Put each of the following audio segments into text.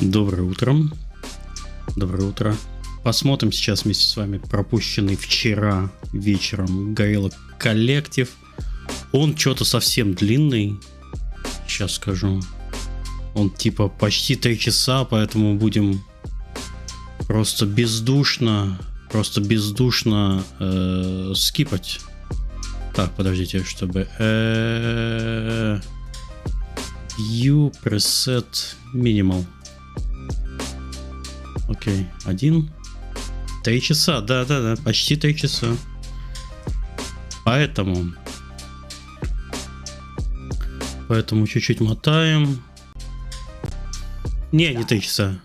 Доброе утро. Доброе утро. Посмотрим сейчас вместе с вами пропущенный вчера вечером Guerrilla Collective. Он что-то совсем длинный. Сейчас скажу. Он типа почти 3 часа, поэтому будем просто бездушно скипать. Так, подождите, чтобы view preset minimal. Окей, 3 часа, да, почти 3 часа. Поэтому чуть-чуть мотаем. Не 3 часа.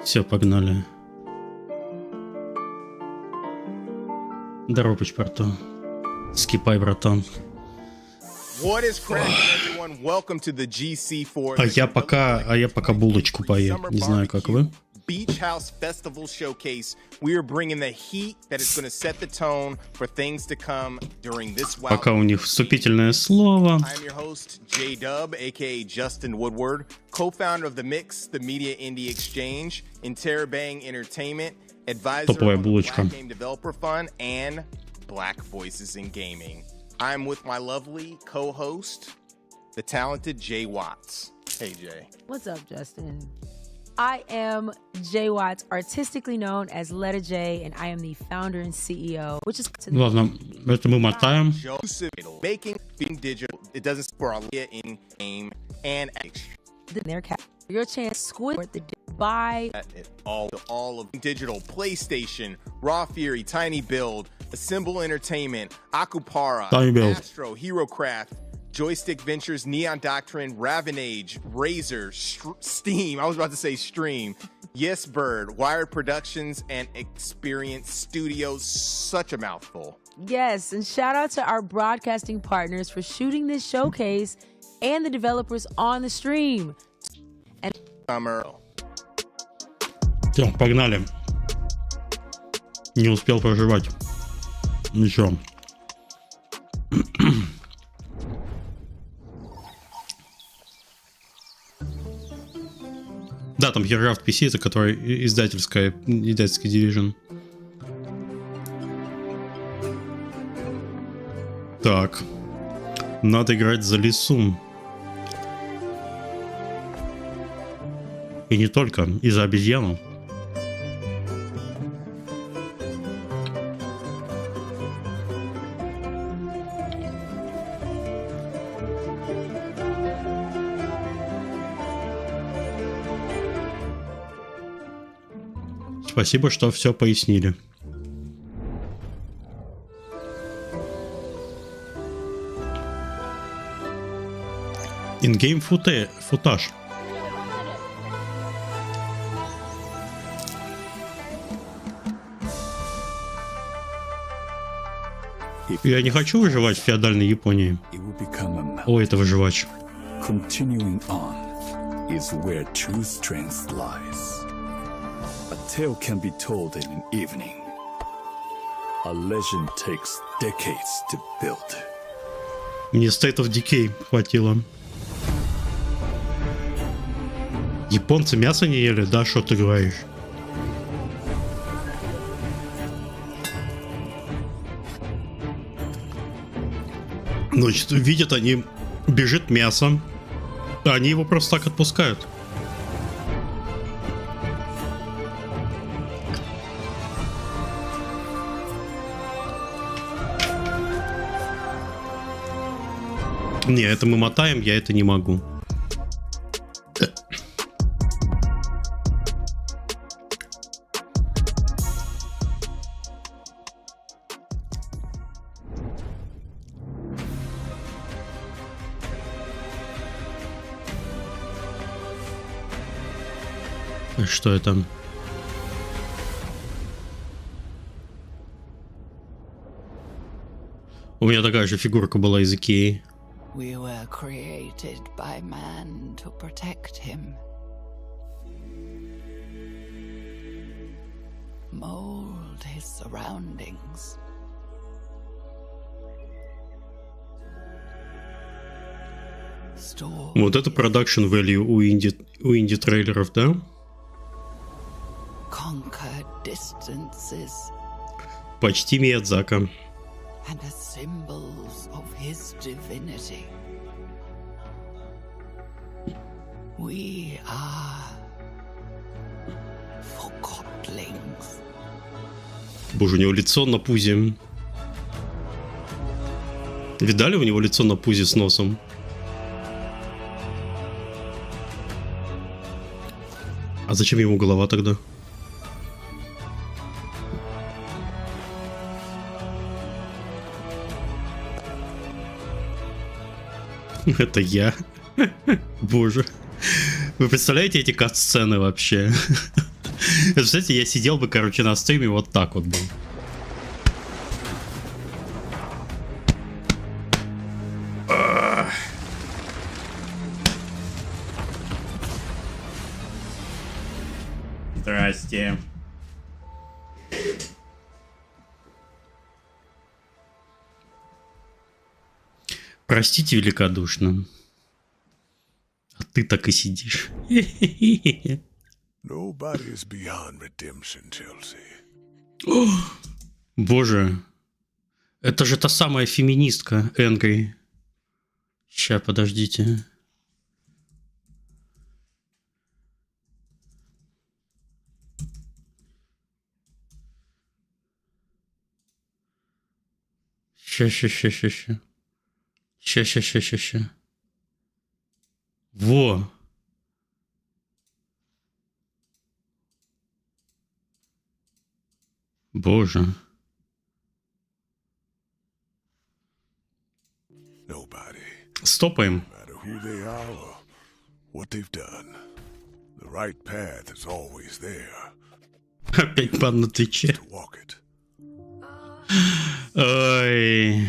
Все, погнали. Здорово, паспорту. Скипай, братан. А я пока булочку поем. Не знаю, как вы. Beach House Festival Showcase. We are bringing the heat that is going to set the tone for things to come during this. Пока у них вступительное слово. I'm your host, J-Dub, aka Justin Woodward, co-founder of The Mix, the Media Indie Exchange, Interabang Entertainment, advisor of Black Game Developer Fund, and Black Voices in Gaming. I'm with my lovely co-host, the talented Jay Watts. Hey, Jay. What's up, Justin? I am Jay Watts, artistically known as Letter J, and I am the founder and CEO, which is... Ладно, это мы мотаем. Making being digital, it doesn't for in game and your chance squid the buy all of digital PlayStation, Raw Fury, Tiny Build, Assemble Entertainment, Akupara, Astro, HeroCraft, Joystick Ventures, Neon Doctrine, Ravenage, Razer, Steam, I was about to say Stream, Yes Bird, Wired Productions, and Experience Studios. Such a mouthful. Yes, and shout out to our broadcasting partners for shooting this showcase and the developers on the stream. And Все, погнали. Не успел проживать. Ничего. Да, там Hero PC, это который издательский division. Так. Надо играть за лису. И не только, и за обезьяну. Спасибо, что все пояснили. In-game футаж. Я не хочу выживать в феодальной Японии. О, это выживач. A tale can be told in an evening. A legend takes decades to build. Мне State of Decay хватило. Японцы мясо не ели, да? Что ты говоришь? Значит, видят они, бежит мясо, а они его просто так отпускают. Не, это мы мотаем, я это не могу. Что это? У меня такая же фигурка была из Икеи. We were created by man to protect him. Mold his surroundings. Вот это production value у инди-трейлеров, да? Conquer distances Почти Миядзака. and as symbols of his divinity. We are forgotlings. Боже, у него лицо на пузе. Видали у него лицо на пузе с носом? А зачем ему голова тогда? Это я. Боже. Вы представляете эти кат-сцены вообще? Представляете, я сидел бы, короче, на стриме вот так вот был. Здрасте. Простите великодушно. А ты так и сидишь. Nobody is beyond redemption, Chelsea. Боже. Это же та самая феминистка Энгри. Ща, подождите. Ща. Ща. Во. Боже. Nobody, Стопаем. no matter who they are or what they've done, the right path is always there Опять бан на Твиче. to walk it. Ой.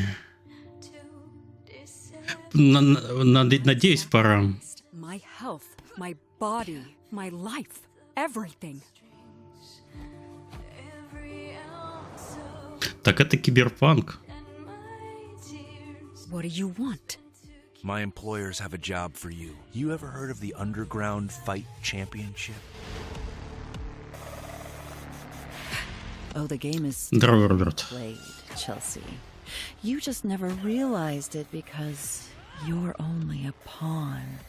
Надеюсь, пора. My health, my body, my life, everything. Так это киберпанк. What do you want? My employers have a job for you. You ever heard of the Underground Fight Championship? Oh, the game is Здорово, Роберт. played, Chelsea. You just never realized it because you're only a pawn.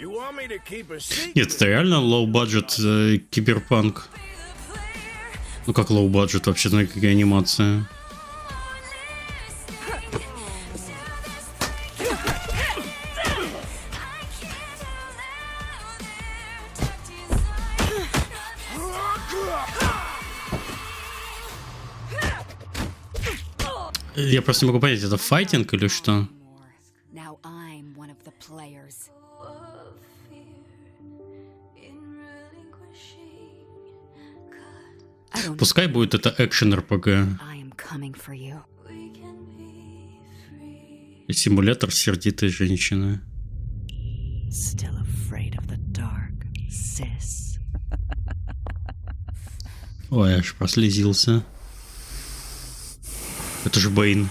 You want me to keep a secret? Нет, это реально лоу-баджет киберпанк. Ну как лоу-баджет вообще, знаете, какая анимация. Я просто не могу понять, это файтинг или что? Now I'm one of the players. I don't Пускай будет это экшен-РПГ. I am coming for you. И симулятор сердитой женщины. Still afraid of the dark, sis. Ой, аж прослезился. Это же Бэйн.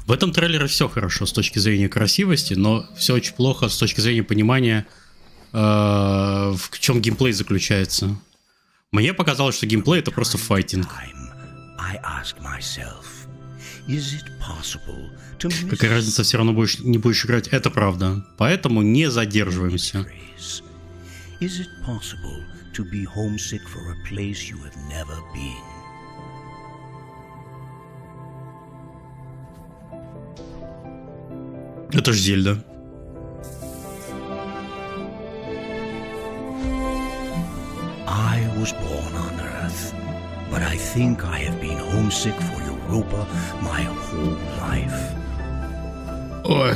В этом трейлере все хорошо с точки зрения красивости, но все очень плохо с точки зрения понимания, в чем геймплей заключается. Мне показалось, что геймплей это просто файтинг. Какая разница, все равно не будешь играть, это правда. Поэтому не задерживаемся. Is it possible to be homesick for a place you have never been? Это ж Зельда. I was born on Earth, but I think I have been homesick for Europa my whole life. Ой.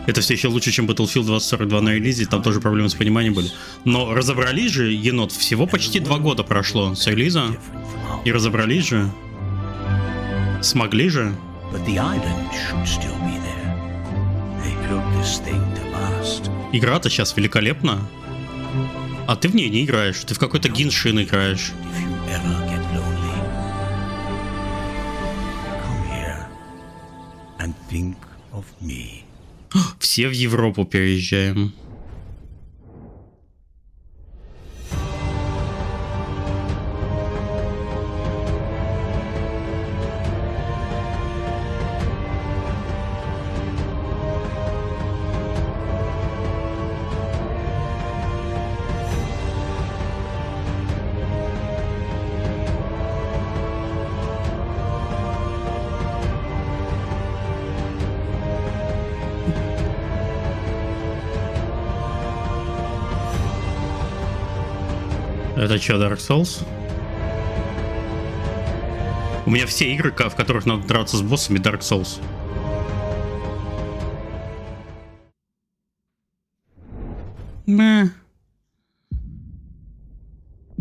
Это все еще лучше, чем Battlefield 2042 на релизе, там тоже проблемы с пониманием были. Но разобрались же, енот, всего почти 2 года прошло с релиза. И разобрались же. Смогли же? But the island should still be there. They built this thing to last. Игра-то сейчас великолепна. А ты в ней не играешь, ты в какой-то Гиншин играешь. If you ever get lonely, come here and think of me. Все в Европу переезжаем. Это что, Dark Souls? У меня все игры, в которых надо драться с боссами, Dark Souls.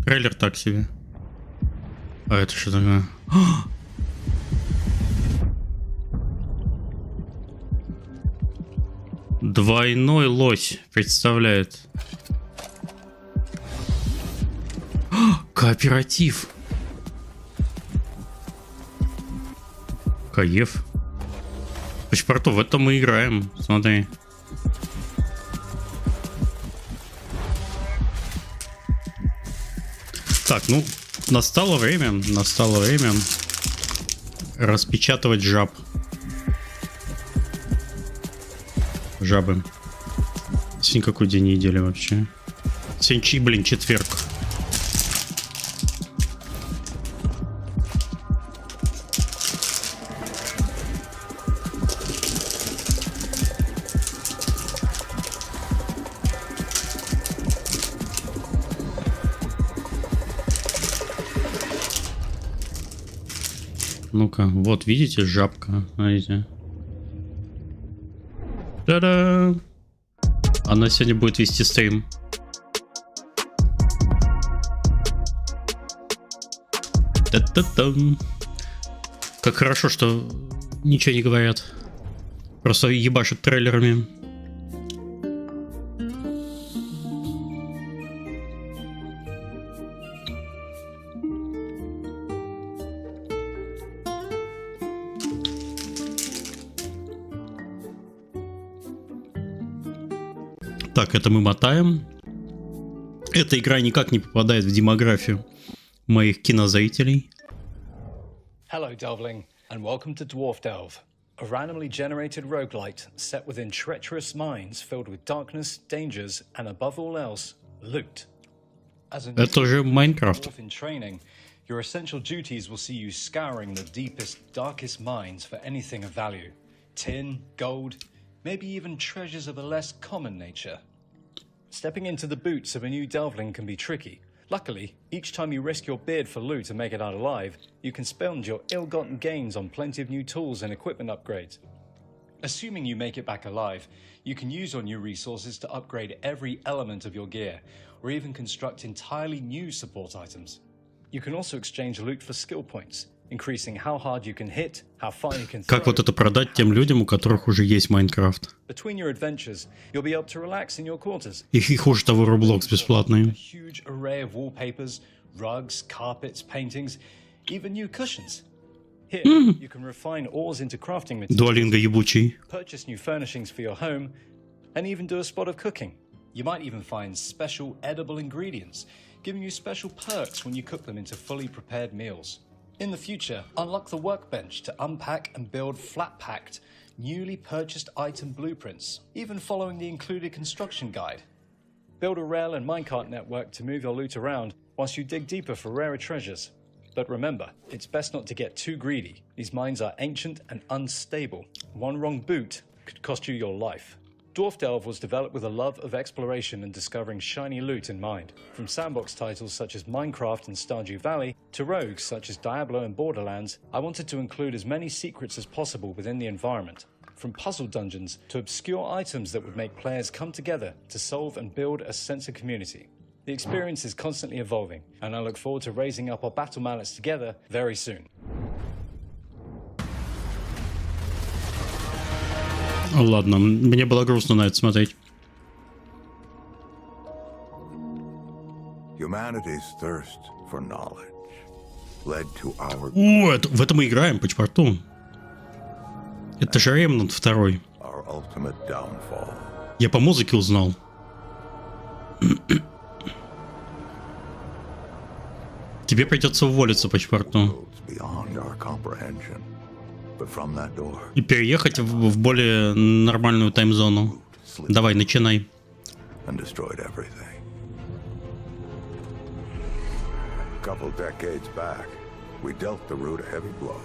Трейлер так себе. А это что такое? Двойной лось представляет. Кооператив. Каев. Паспорту, в этом мы играем. Смотри. Так, ну, настало время распечатывать жаб. Жабы. Сегодня какой день недели вообще? Сегодня, блин, четверг. Ну-ка, вот видите, жабка, смотрите. Та-да! Она сегодня будет вести стрим. Та-та-там. Как хорошо, что ничего не говорят. Просто ебашут трейлерами. Так, это мы мотаем. Эта игра никак не попадает в демографию моих кинозрителей. Hello, Delvling, and welcome to Dwarf Delve, a randomly generated roguelite set within treacherous mines filled with darkness, dangers, and above all else, loot. Это уже Майнкрафт. In training, your essential duties will see you scouring the deepest, darkest mines for anything of value. Tin, gold, maybe even treasures of a less common nature. Stepping into the boots of a new Delvling can be tricky. Luckily, each time you risk your beard for loot and make it out alive, you can spend your ill-gotten gains on plenty of new tools and equipment upgrades. Assuming you make it back alive, you can use your new resources to upgrade every element of your gear, or even construct entirely new support items. You can also exchange loot for skill points, increasing how hard you can hit, how far you can throw. Как вот это продать тем людям, у которых уже есть Майнкрафт? Between your adventures, you'll be able to relax in your quarters. И хуже того, Roblox бесплатный. A huge array of wallpapers, rugs, carpets, paintings, even new cushions. Here, you can refine ores into crafting materials. Дуалинго ебучий. Purchase new furnishings for your home, and even do a spot of cooking. You might even find special edible ingredients, giving you special perks when you cook them into fully prepared meals. In the future, unlock the workbench to unpack and build flat-packed, newly purchased item blueprints, even following the included construction guide. Build a rail and minecart network to move your loot around whilst you dig deeper for rarer treasures. But remember, it's best not to get too greedy. These mines are ancient and unstable. One wrong boot could cost you your life. Dwarf Delve was developed with a love of exploration and discovering shiny loot in mind. From sandbox titles such as Minecraft and Stardew Valley, to rogues such as Diablo and Borderlands, I wanted to include as many secrets as possible within the environment. From puzzle dungeons to obscure items that would make players come together to solve and build a sense of community. The experience is constantly evolving, and I look forward to raising up our battle mallets together very soon. Ладно, мне было грустно на это смотреть. Humanity's thirst for knowledge led to our... О, в это мы играем по чпорту. Это же Ремнант 2. our ultimate downfall. Я по музыке узнал. Тебе придется уволиться по чпорту. Beyond our comprehension. But from that door, И переехать в более нормальную таймзону. Давай, начинай. and destroyed everything. A couple decades back, we dealt the root a heavy blow.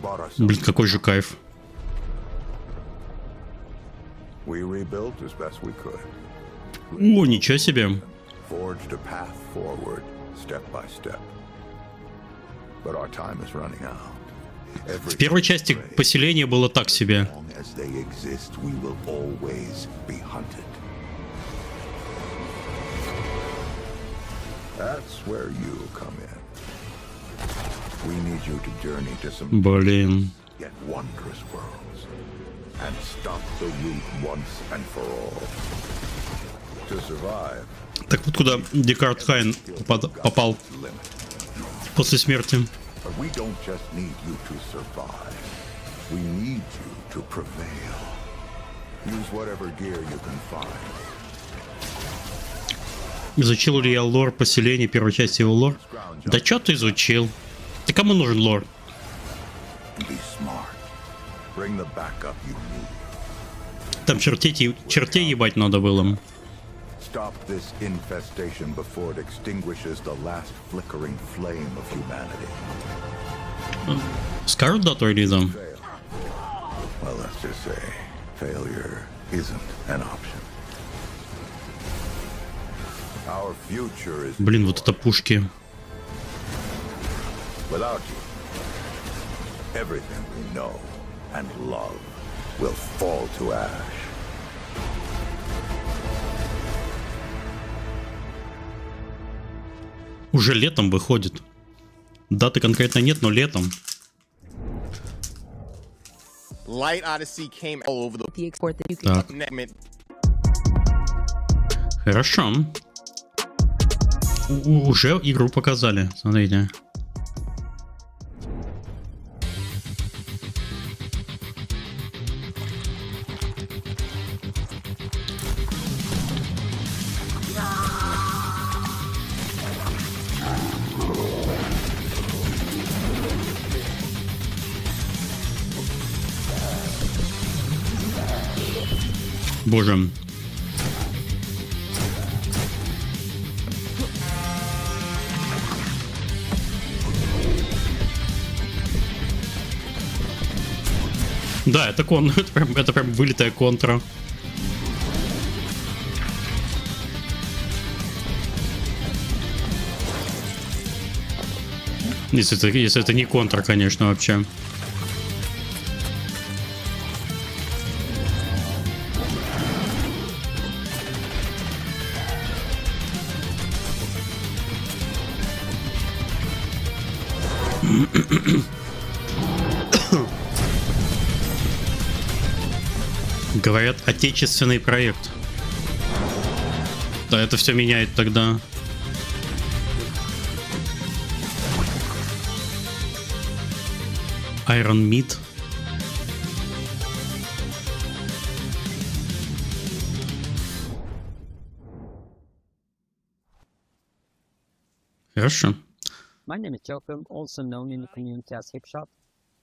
Bought ourselves. Блин, какой же кайф. We rebuilt as best we could. О, ничего себе. Forged a path forward, step by step. But our time is running out. В первой части поселение было так себе. As long as they exist, we will always be hunted. That's where you come in. We need you to journey to some Блин. yet wondrous worlds and stop the root once and for all. To survive, Так вот куда Декарт Хайн попал после смерти. but we don't just need you to survive. We need you to prevail. Use whatever gear you can find. Изучил ли я лор поселения, первой части его лор? Да чё ты изучил? Ты кому нужен лор? Be smart. Bring the backup you need. Там чертей ебать надо было. Stop this infestation before it extinguishes the last flickering flame of humanity. Скажут дату релиза? Well, let's just say failure isn't an option. Our future is Блин, вот это пушки. without you. Everything we know and love will fall to ash. Уже летом выходит. Даты конкретно нет, но летом. Light Odyssey came all over the export that you Так. can. Хорошо. Уже игру показали. Смотрите. Боже. Да, это это прям вылитая контра. Если это не контра, конечно, вообще. Говорят, отечественный проект. Да, это все меняет тогда. Iron Meat. Хорошо. My name is Jacob, also known in the community as Hipshot,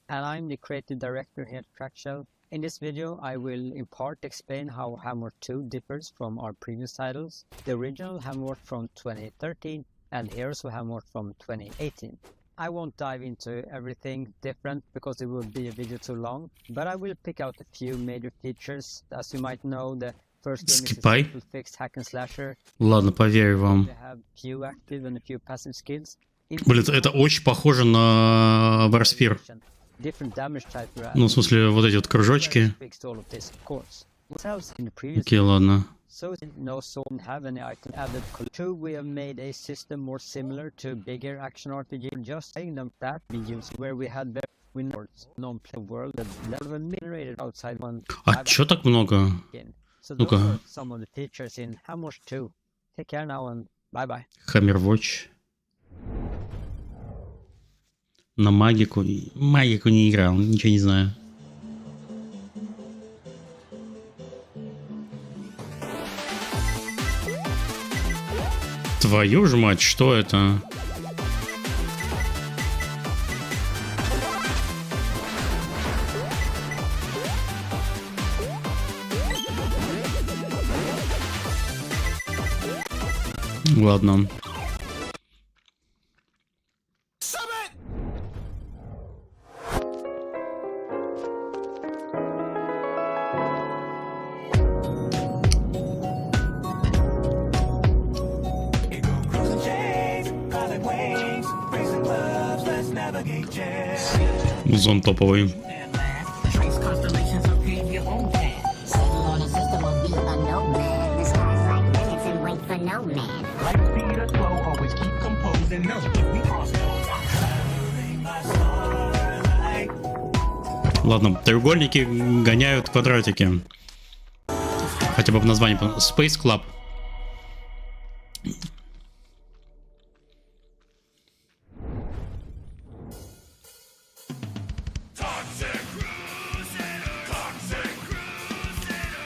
and I'm the creative director here at Crackshow. In this video, I will in part explain how Hammer 2 differs from our previous titles, the original Hammer from 2013 and Heroes of Hammer from 2018. I won't dive into everything different because it would be a video too long, but I will pick out a few major features. As you might know, the first game is a simple fixed hack and slasher. Ладно, поверю вам. They have few active and a few passive skills. Блин, это очень похоже на Варспир. Ну, в смысле, вот эти вот кружочки. Окей, ладно. So no soul have any item added. Two, we have made a system more similar to bigger action RPG. Just saying them that we use where we had better winners, non-play world that level generated outside one. А чё так много? Ну-ка. Some of the features in Hammers 2. Take care now and bye bye. Hammerwatch. На магику не играл, ничего не знаю. Твою ж мать, что это? Ладно. Зон топовый. Ладно, треугольники гоняют квадратики. Хотя бы в названии Space Club.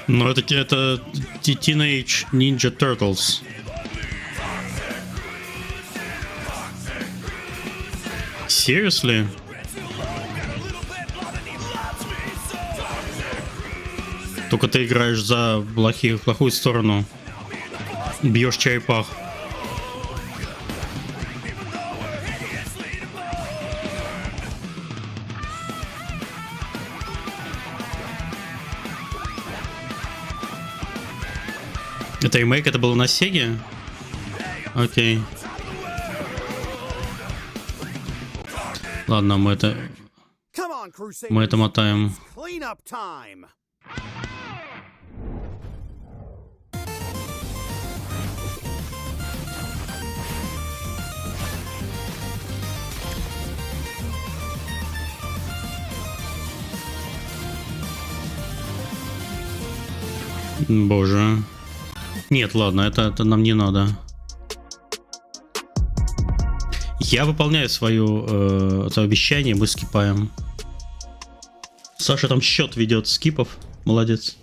Но это Teenage Ninja Turtles. Seriously? Только ты играешь за плохую сторону. Бьешь черепах. Это ремейк, это было на Сеге? Окей. Ладно, мы это мотаем. Боже. Нет, ладно, это нам не надо. Я выполняю свое обещание, мы скипаем. Саша там счет ведет скипов. Молодец.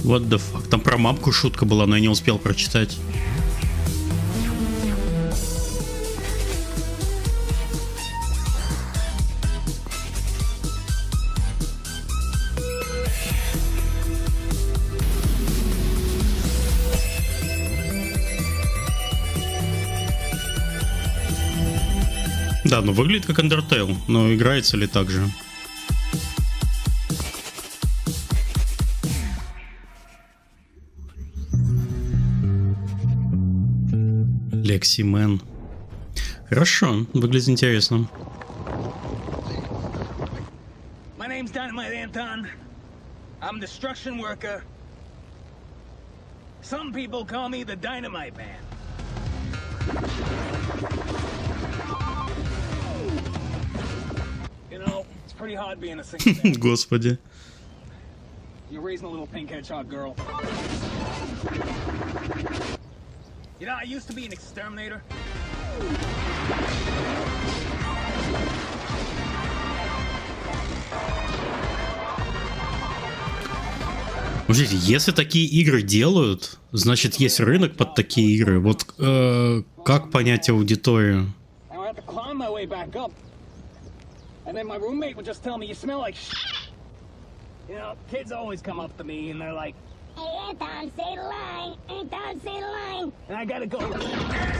What the fuck? Там про мамку шутка была, но я не успел прочитать. Да, ну выглядит как Undertale, но играется ли так же? Лексимен. Хорошо, выглядит интересно. My name's Dynamite Anton. I'm destruction worker. Some people call me the Dynamite Man. You know, it's pretty hard being a single man. Господи. You're raising a little pink hedgehog girl. You know, I used to be an exterminator. Слушайте, если такие игры делают, значит есть рынок под такие игры. Вот как понять аудиторию? You know, kids always come up to me and they're like,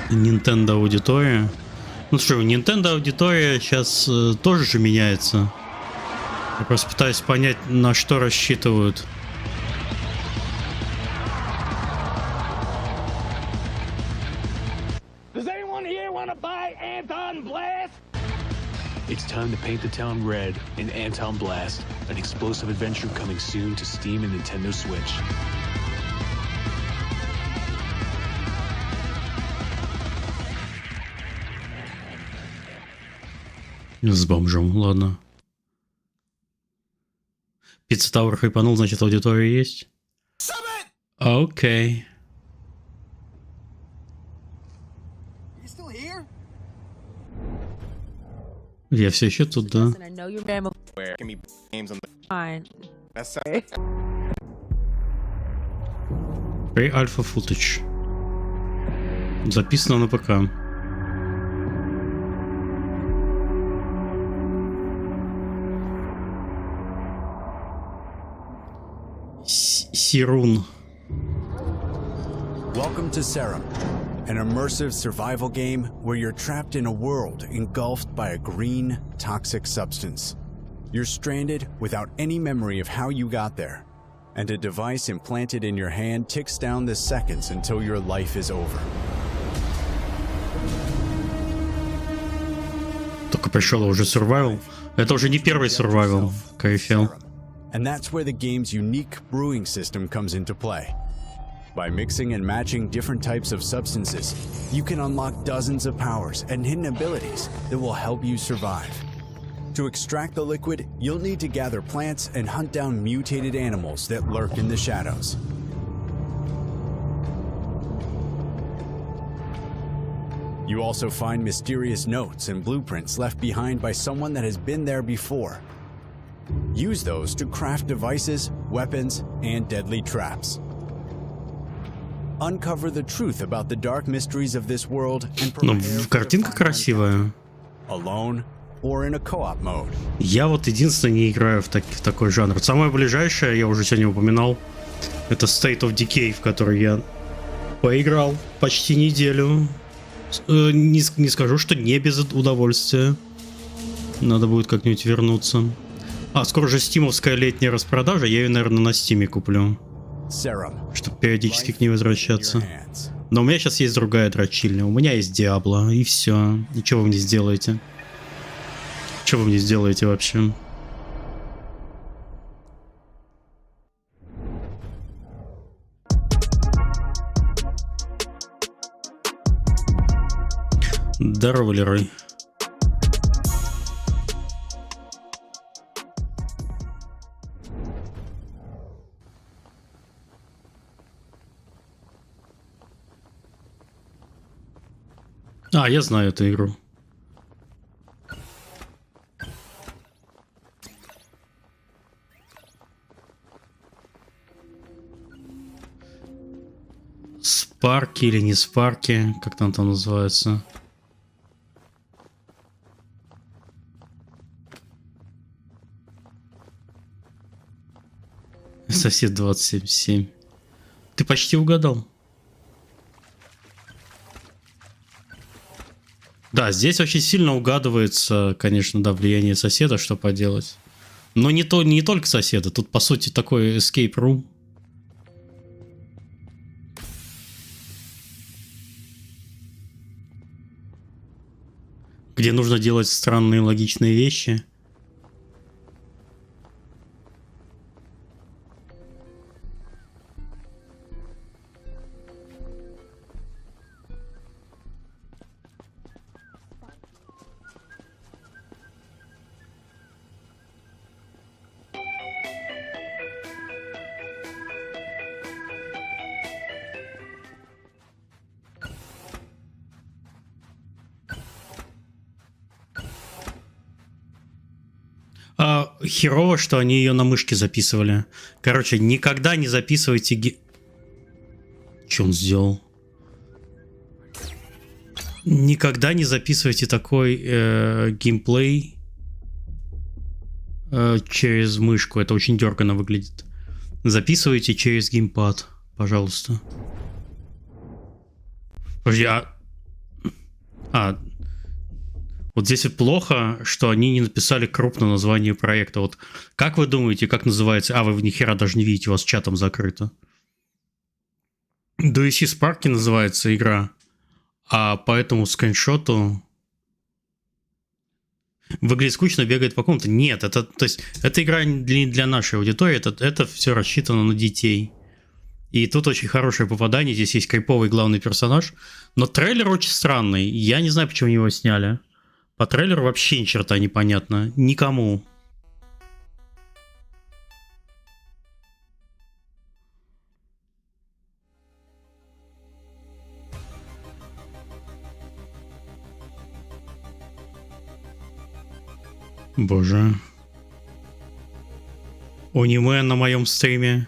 Nintendo аудитория. Ну что, Nintendo аудитория сейчас тоже же меняется. Я просто пытаюсь понять, на что рассчитывают. It's time to paint the town red in Anton Blast, an explosive adventure coming soon to Steam and Nintendo Switch. С бомжом, ладно. Пицца Тауэр хайпанул, значит аудитория есть? Окей. Я все еще тут, да. Pre-Alpha Footage. Записано на ПК. Сирун. Welcome to Serum, an immersive survival game where you're trapped in a world engulfed by a green, toxic substance. You're stranded without any memory of how you got there, and a device implanted in your hand ticks down the seconds until your life is over. Только пришел уже survival. Это уже не первый survival, кайфел. And that's where the game's unique brewing system comes into play. By mixing and matching different types of substances, you can unlock dozens of powers and hidden abilities that will help you survive. To extract the liquid, you'll need to gather plants and hunt down mutated animals that lurk in the shadows. You also find mysterious notes and blueprints left behind by someone that has been there before. Use those to craft devices, weapons, and deadly traps. Uncover the truth about the dark mysteries of this world and prepare for картинка красивая. Alone or in a co-op mode. Я вот единственное не играю в такой жанр. Самое ближайшее, я уже сегодня упоминал, это State of Decay, в который я поиграл почти неделю. Не скажу, что не без удовольствия. Надо будет как-нибудь вернуться. Скоро же стимовская летняя распродажа, я ее, наверное, на стиме куплю. Чтобы периодически к ней возвращаться. Но у меня сейчас есть другая дрочильня. У меня есть Диабло, и все. Ничего вы мне сделаете. Что вы мне сделаете вообще? Здорово, Лерой. Я знаю эту игру. Спарки или не спарки, как там называется. Сосед 27. Ты почти угадал. Да, здесь очень сильно угадывается, конечно, да, влияние соседа, что поделать. Но не только соседа, тут по сути такой escape room. Где нужно делать странные логичные вещи. Херово, что они ее на мышке записывали. Короче, никогда не записывайте Что он сделал? Никогда не записывайте такой геймплей через мышку. Это очень дерганно выглядит. Записывайте через геймпад, пожалуйста. Подожди, вот здесь вот плохо, что они не написали крупное название проекта. Вот как вы думаете, как называется? Вы ни хера даже не видите, у вас чатом закрыто. Do You See Sparky называется игра, а по этому скриншоту выглядит скучно, бегает по комнате. Нет, то есть это игра не для нашей аудитории, это все рассчитано на детей. И тут очень хорошее попадание, здесь есть кайповый главный персонаж, но трейлер очень странный, я не знаю, почему его сняли. По трейлеру вообще ни черта непонятно, никому. Боже. Аниме на моем стриме.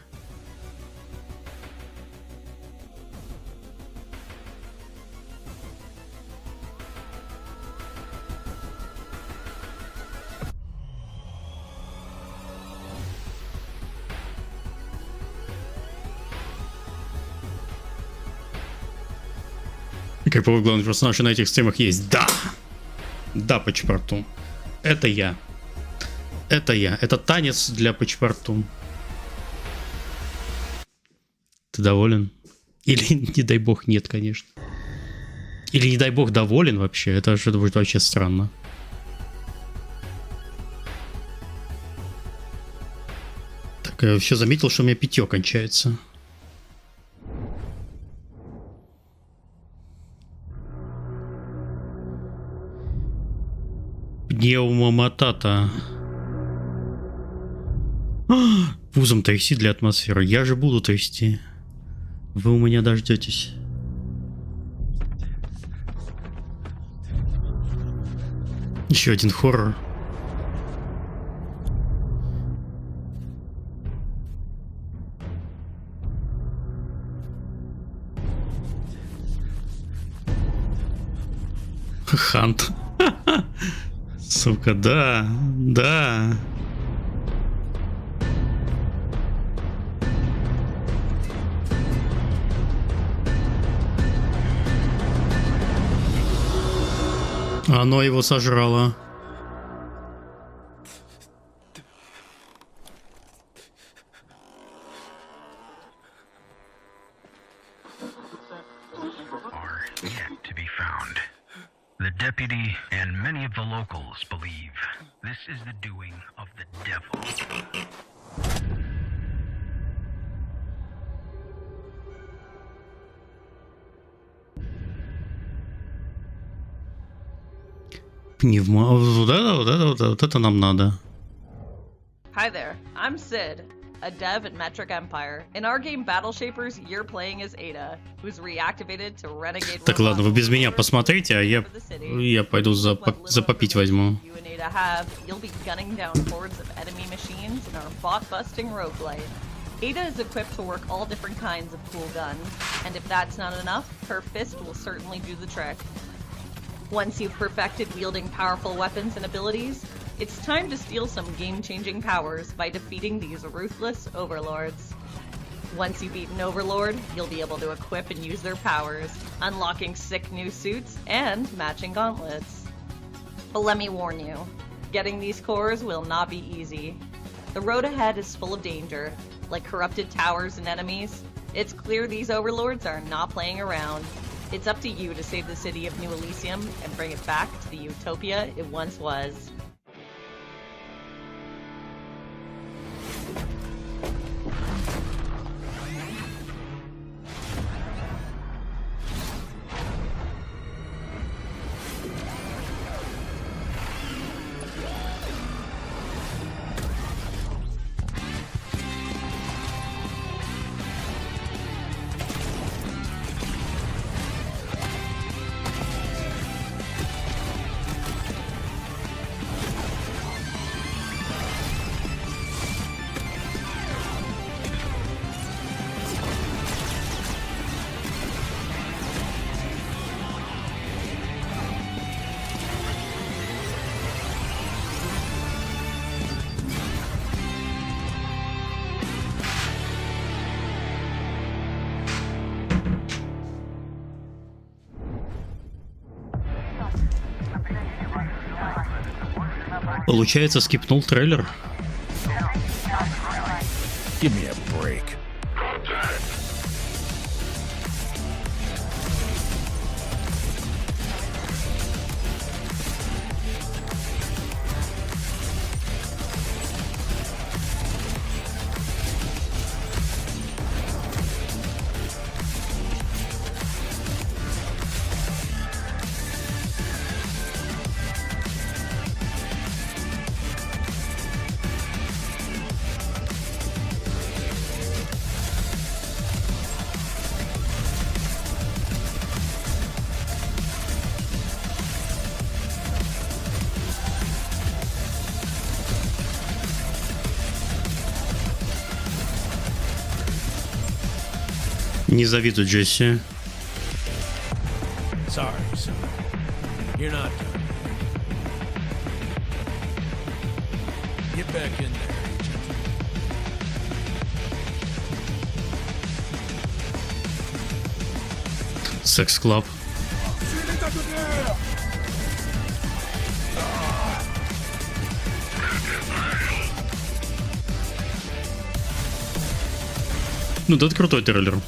Кайповый главный персонаж на этих стримах есть. Да! Да, по чпорту. Это я. Это я. Это танец для пачпорту. Ты доволен? Или, не дай бог, нет, конечно. Или, не дай бог, доволен вообще. Это что-то будет вообще странно. Так, я вообще заметил, что у меня питье кончается. Пневмоматата. Пузом трясти для атмосферы. Я же буду трясти. Вы у меня дождетесь. Еще один хоррор. Хант. Сука, да, да. Оно его сожрало. The deputy and many of the locals believe this is the doing of the devil. Пневмо... Вот это нам надо. Hi there, I'm Sid, a dev at Metric Empire. In our game Battle Shapers, you're playing as Ada, who's reactivated to renegade. Так, ладно, вы без меня посмотрите, а я пойду запопить возьму. You and Ada have, you'll be gunning down hordes of enemy machines in our bot-busting roguelite. Ada is equipped to work all different kinds of cool guns, and if that's not enough, her fist will certainly do the trick. Once you've perfected wielding powerful weapons and abilities, it's time to steal some game-changing powers by defeating these ruthless overlords. Once you beat an overlord, you'll be able to equip and use their powers, unlocking sick new suits and matching gauntlets. But let me warn you, getting these cores will not be easy. The road ahead is full of danger, like corrupted towers and enemies. It's clear these overlords are not playing around. It's up to you to save the city of New Elysium and bring it back to the utopia it once was. Получается, скипнул трейлер. Give me a break. Не завидуй, Джесси. Sorry, son. You're not done. Get back in there. Секс-клаб. Ну, да, это крутой трейлер.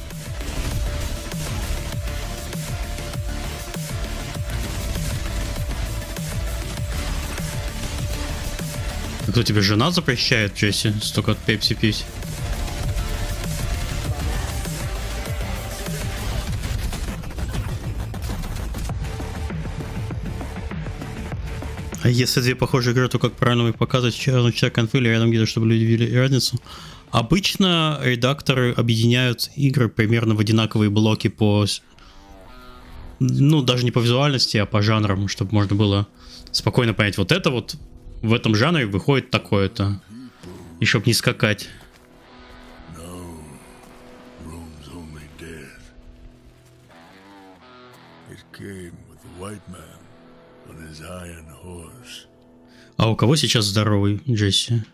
А кто тебе жена запрещает, Джесси, столько от пепси пить? А если две похожие игры, то как правильно их показывать? Читать конфы или рядом где-то, чтобы люди видели разницу? Обычно редакторы объединяют игры примерно в одинаковые блоки по... Ну, даже не по визуальности, а по жанрам, чтобы можно было спокойно понять, вот это вот в этом жанре выходит такое-то. И чтобы не скакать. А у кого сейчас здоровый, Джесси?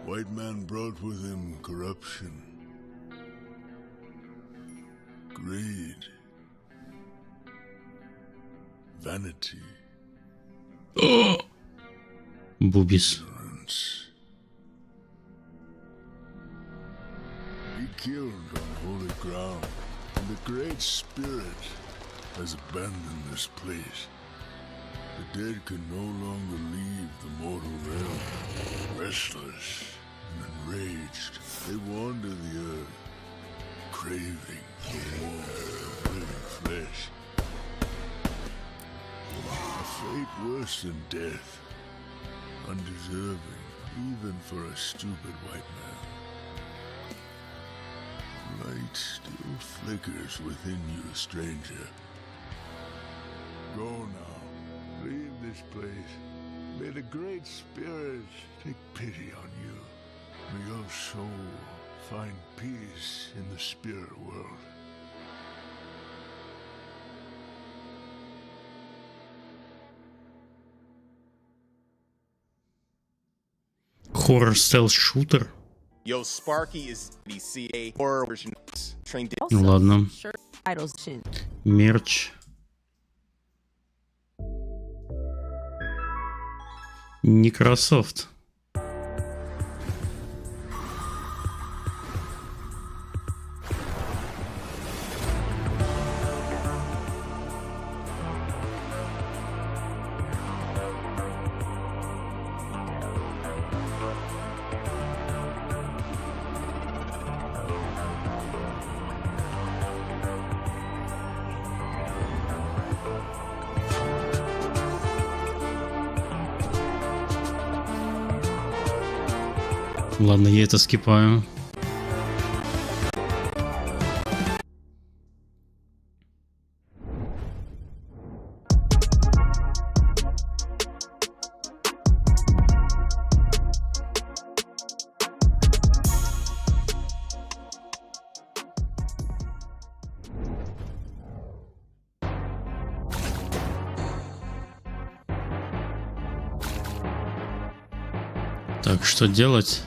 White man brought with him corruption, greed, vanity. Boobies. He killed on holy ground, and the Great Spirit has abandoned this place. The dead can no longer leave the mortal realm. Restless and enraged, they wander the earth, craving for more living flesh. A fate worse than death, undeserving even for a stupid white man. Light still flickers within you, stranger. Go now. Leave this place. May the Great Spirit take pity on you. May your soul find peace in the spirit world. Horror stealth shooter. Yo, Sparky is DCA horror version. Ну ладно. Мерч. Microsoft. Ладно, я это скипаю. Так, что делать?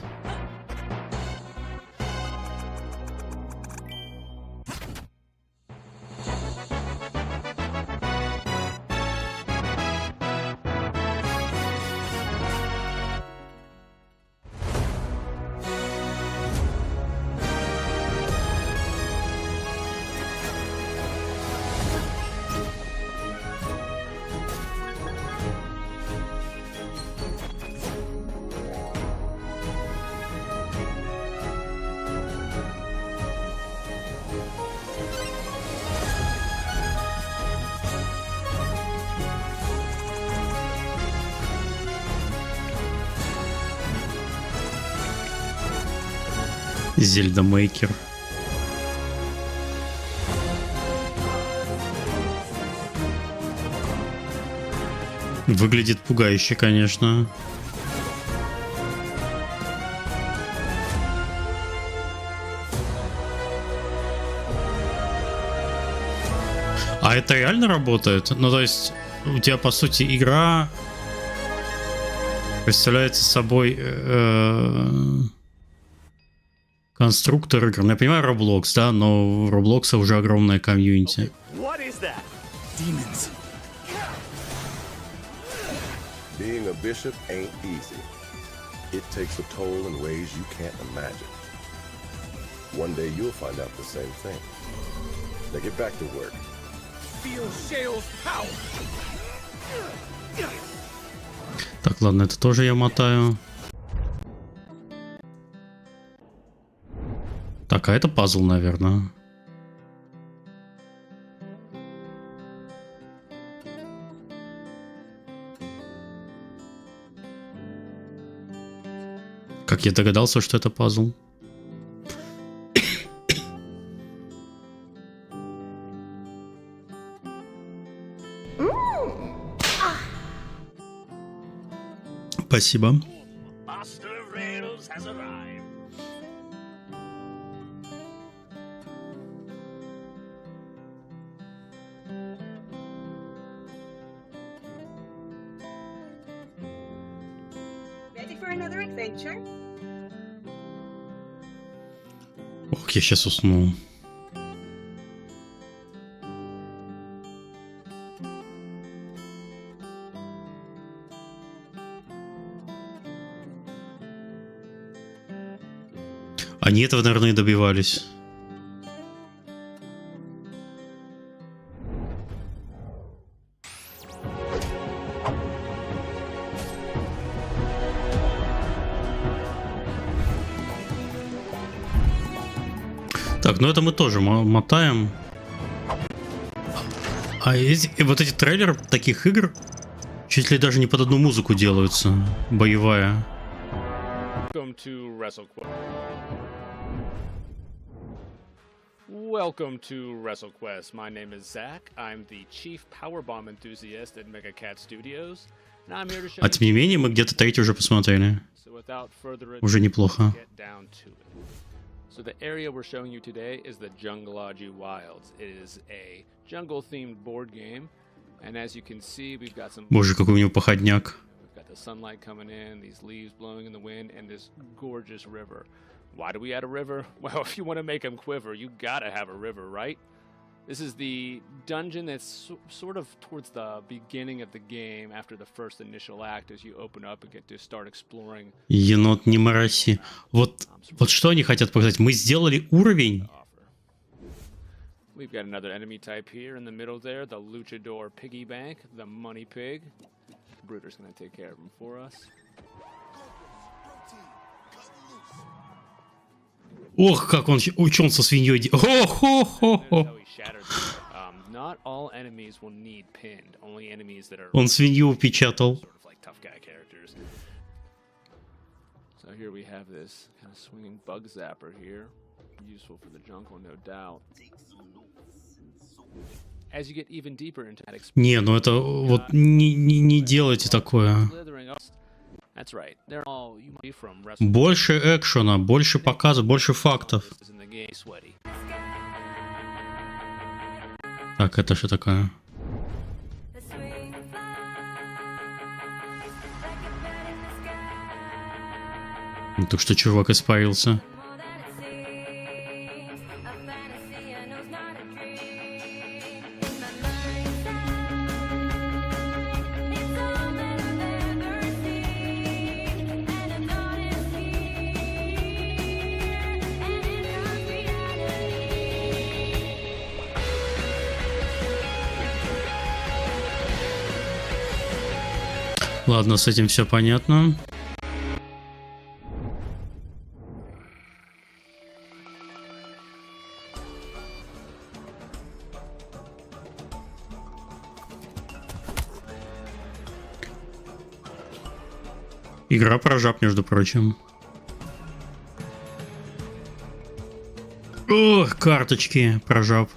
Зельдамейкер. Выглядит пугающе, конечно. А это реально работает? Ну, то есть, у тебя, по сути, игра представляет собой конструктор игр. Я понимаю, Roblox, да, но у Roblox уже огромная комьюнити. Being a bishop ain't easy. It takes a toll in ways you can't imagine. One day you'll find out the same thing. Now get back to work. Feel Shale's power. Так, ладно, это тоже я мотаю. Так, а это пазл, наверное. Как я догадался, что это пазл? Спасибо. Ready for another adventure? Ох, я сейчас усну. Они этого, наверное, и добивались. Так, ну это мы тоже мотаем. А вот эти трейлеры таких игр чуть ли даже не под одну музыку делаются. Боевая. Welcome to WrestleQuest. My name is Zach. I'm the chief powerbomb enthusiast at Megacat Studios. And I'm here to show А тем не менее, мы где-то третий уже посмотрели. Уже неплохо. So the area we're showing you today is the Jungleology Wilds. It is a jungle-themed board game, and as you can see, we've got some. Боже, какой у него походняк. We've got the sunlight coming in, these leaves blowing in the wind, and this gorgeous river. Why do we add a river? Well, if you want to make them quiver, you gotta have a river, right? This is the dungeon that's sort of towards the beginning of the game after the first initial act as you open up and get to start exploring. Енот, не мороси. Вот что они хотят показать? Мы сделали уровень. We've got another enemy type here in the middle there, the Luchador Piggy Bank, the Money Pig. Bruder's gonna take care of him for us. Ох, как он учен со свиньей. Он свинью упечатал. So here we have this kind of swinging bug zapper here, useful for the jungle, no doubt. As you get even deeper into that experience. Не, ну это вот не делайте такое. Больше экшена, больше показов, больше фактов. Так, это что такое? Так что чувак испарился. Ладно, с этим все понятно. Игра про жаб, между прочим. О, карточки про жаб.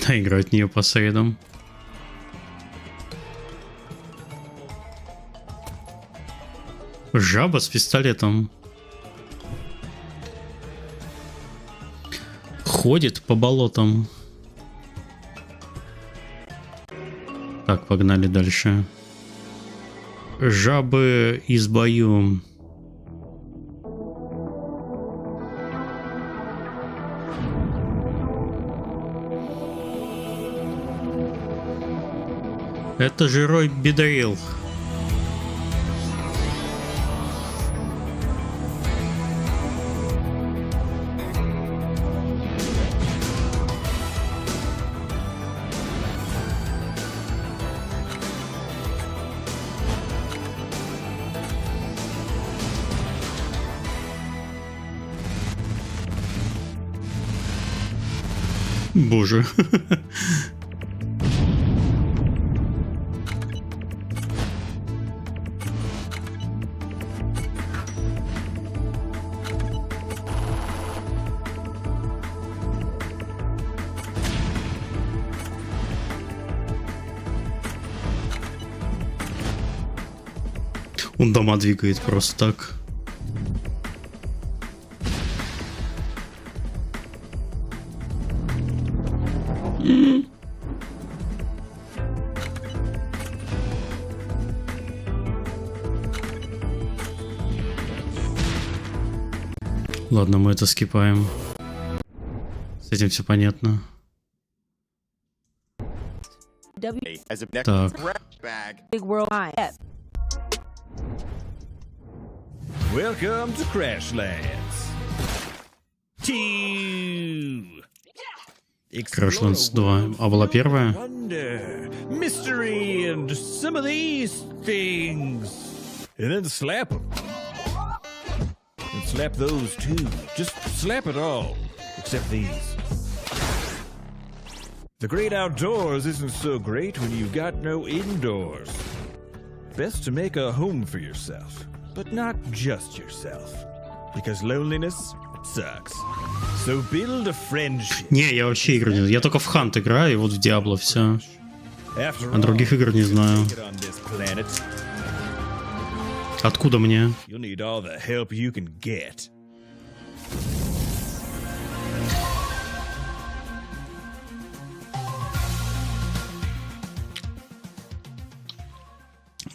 Да, играют в нее по средам. Жаба с пистолетом. Ходит по болотам. Так, погнали дальше. Жабы из бою. Это жирой бедрил. Боже. Он дома двигает просто так. Ладно, мы это скипаем. С этим все понятно. Так. Welcome to Crashlands 2. Crashlands 2. А была первая? Mystery and some of these things. And then slap them. And slap those too. Just slap it all. Except these. The great outdoors isn't so great when you've got no indoors. Best to make a home for yourself. But not just yourself. Because loneliness sucks. So build a friendship. Не, я вообще игр не... Я только в Хант играю, и вот в Диабло все. А других игр не знаю. Откуда мне?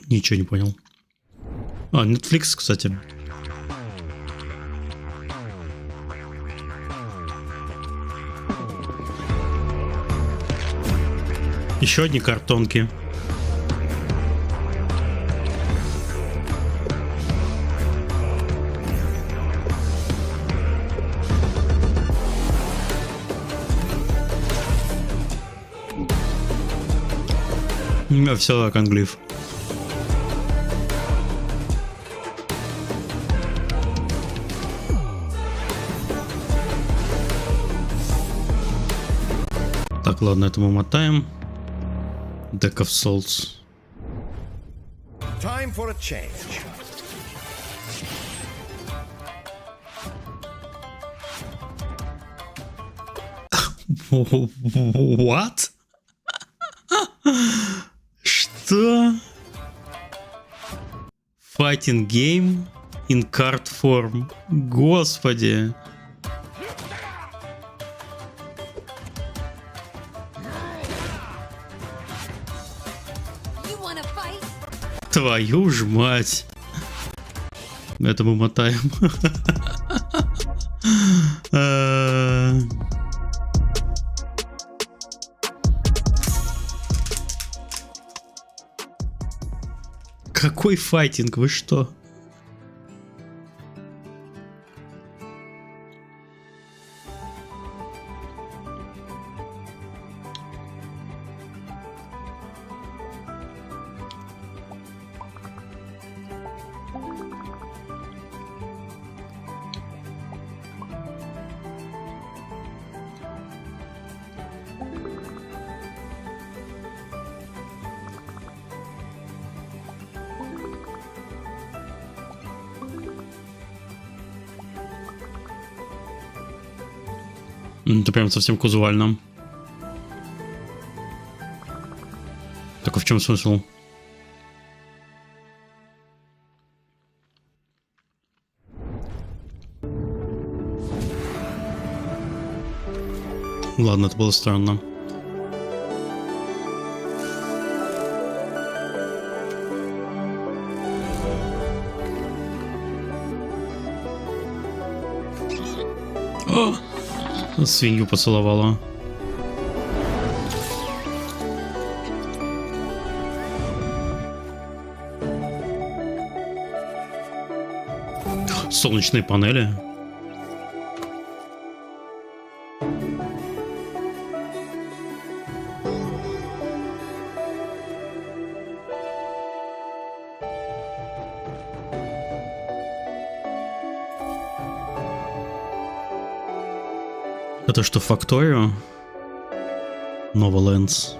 Ничего не понял. А, Netflix, кстати. Еще одни картонки. Все как англиф. Так, ладно, это мы мотаем. Deck of Souls. Time for a change. What? Что? Fighting game in card form. Господи. Твою ж мать. Это мы мотаем. Какой файтинг? Вы что? Это прям совсем казуально. Так а в чем смысл? Ладно, это было странно. Свинью поцеловала. Солнечные панели. Это что, Factorio? Novalands.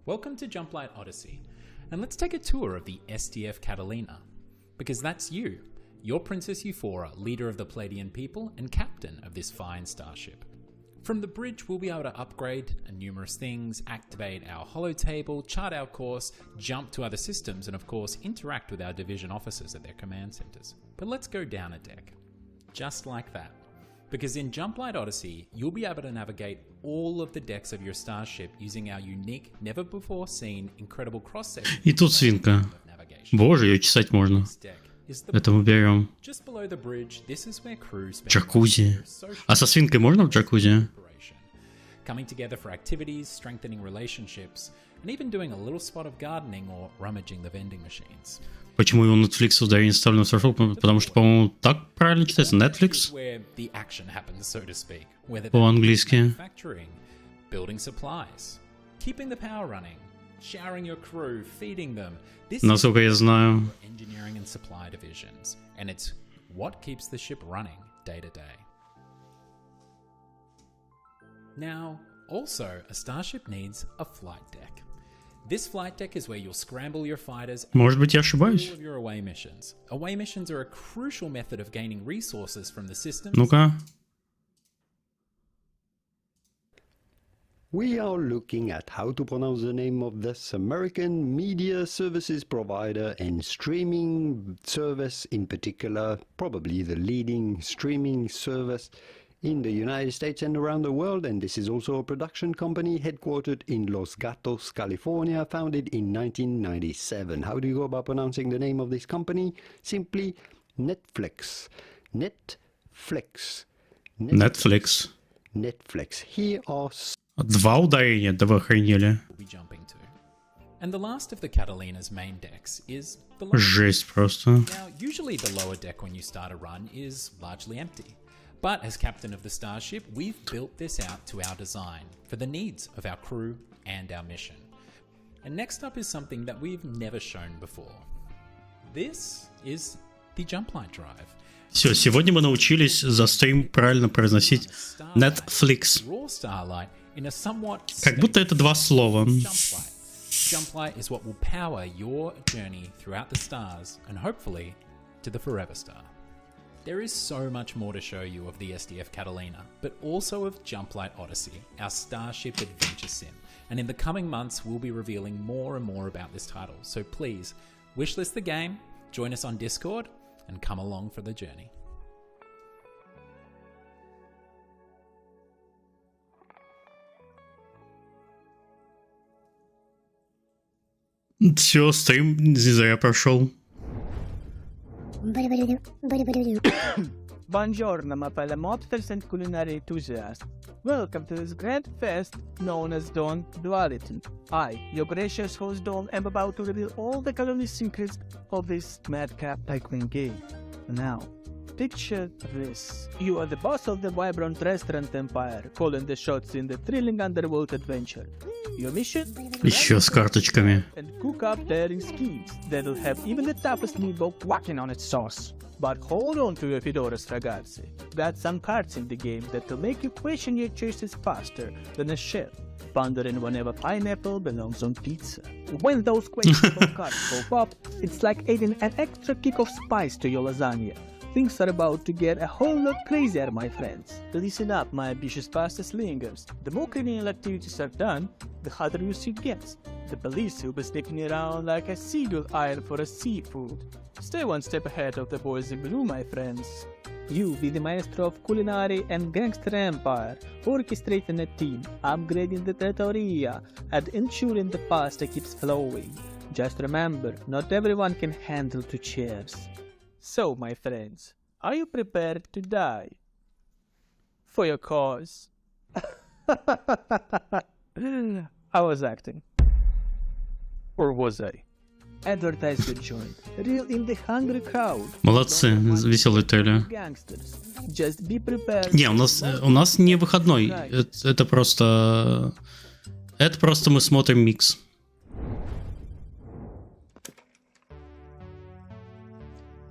Welcome to Jumplight Odyssey, and let's take a tour of the SDF Catalina, because that's you. You're Princess Euphora, leader of the Palladian people and captain of this fine starship. From the bridge, we'll be able to upgrade numerous things, activate our holotable, chart our course, jump to other systems, and of course interact with our division officers at their command centers. But let's go down a deck, just like that. Because in Jumplight Odyssey, you'll be able to navigate all of the decks of your starship using our unique, never-before-seen, incredible cross-section. И тут свинка. Боже, ее чесать можно. Это мы берем. Джакузи. А со свинкой можно в джакузи? Coming together for activities, strengthening relationships, and even doing a little spot of gardening or rummaging the vending machines. Почему его Netflix ударение ставлю на сошел? Потому что, по-моему, так правильно читается. Netflix? По-английски. Building supplies, keeping the power running, showering your crew, feeding them. Насколько я знаю. Engineering and supply divisions, and it's what keeps the ship running day to day. Now, also, a starship needs a flight deck. This flight deck is where you'll scramble your fighters. Может быть, я ошибаюсь. All of your away missions. Away missions are a crucial method of gaining resources from the system. Ну-ка. We are looking at how to pronounce the name of this American media services provider and streaming service in particular, probably the leading streaming service in the United States and around the world, and this is also a production company headquartered in Los Gatos, California, founded in 1997. How do you go about pronouncing the name of this company? Simply Netflix. Netflix. Here are... Два ударения, да вы охренели. And the last of the Catalina's main decks is the Жесть просто. Now, usually the lower deck when you start a run is largely empty. But as captain of the starship, we've built this out to our design for the needs of our crew and our mission. And next up is something that we've never shown before. This is the Jumplight Drive. Все, сегодня мы научились за стрим правильно произносить Netflix. Как будто это два слова. Jumplight is what will power your journey throughout the stars and hopefully to the Forever Star. There is so much more to show you of the SDF Catalina, but also of Jumplight Odyssey, our Starship Adventure Sim. And in the coming months, we'll be revealing more and more about this title. So please, wishlist the game, join us on Discord, and come along for the journey. Все, стрим не зря прошел. Buongiorno, my fellow mobsters and culinary enthusiasts. Welcome to this grand fest known as Dawn Duality. I, your gracious host Dawn, am about to reveal all the culinary secrets of this madcap tycoon game. Now, picture this. You are the boss of the vibrant restaurant empire, calling the shots in the thrilling underworld adventure. Your mission? Еще с карточками. And cook up daring schemes that'll have even the toughest meatball quacking on its sauce. But hold on to your fedoras, ragazzi. Got some cards in the game that'll make you question your choices faster than a chef, pondering whenever pineapple belongs on pizza. When those questionable cards pop up, it's like adding an extra kick of spice to your lasagna. Things are about to get a whole lot crazier, my friends. Listen up, my ambitious pasta slingers. The more criminal activities are done, the harder your suit gets. The police will be sniffing around like a seagull eyed for a seafood. Stay one step ahead of the boys in blue, my friends. You be the maestro of culinary and gangster empire, orchestrating a team, upgrading the trattoria, and ensuring the pasta keeps flowing. Just remember, not everyone can handle 2 chefs. So, my friends, are you prepared to die? For your cause. I was acting. Or was I? Advertise your joint. Reel in the hungry crowd. Молодцы, веселая Италия. Just be prepared. Не, у нас не выходной. Это просто мы смотрим микс.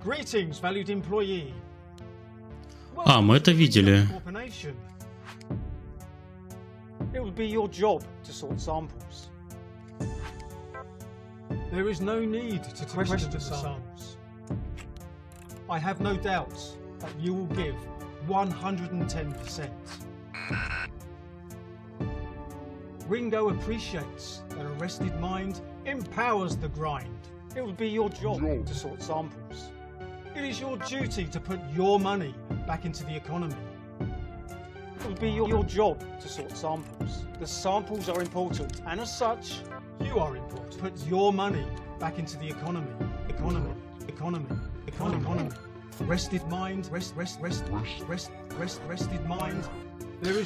Greetings, valued employee. А, мы это видели. It will be your job to sort samples. There is no need to question the samples. I have no doubts that you will give 110%. Ringo appreciates that a rested mind empowers the grind. It will be your job to sort samples. It is your duty to put your money back into the economy. It will be your job to sort samples. The samples are important, and as such, you are important. Put your money back into the economy. Economy. Rested mind. Rested mind.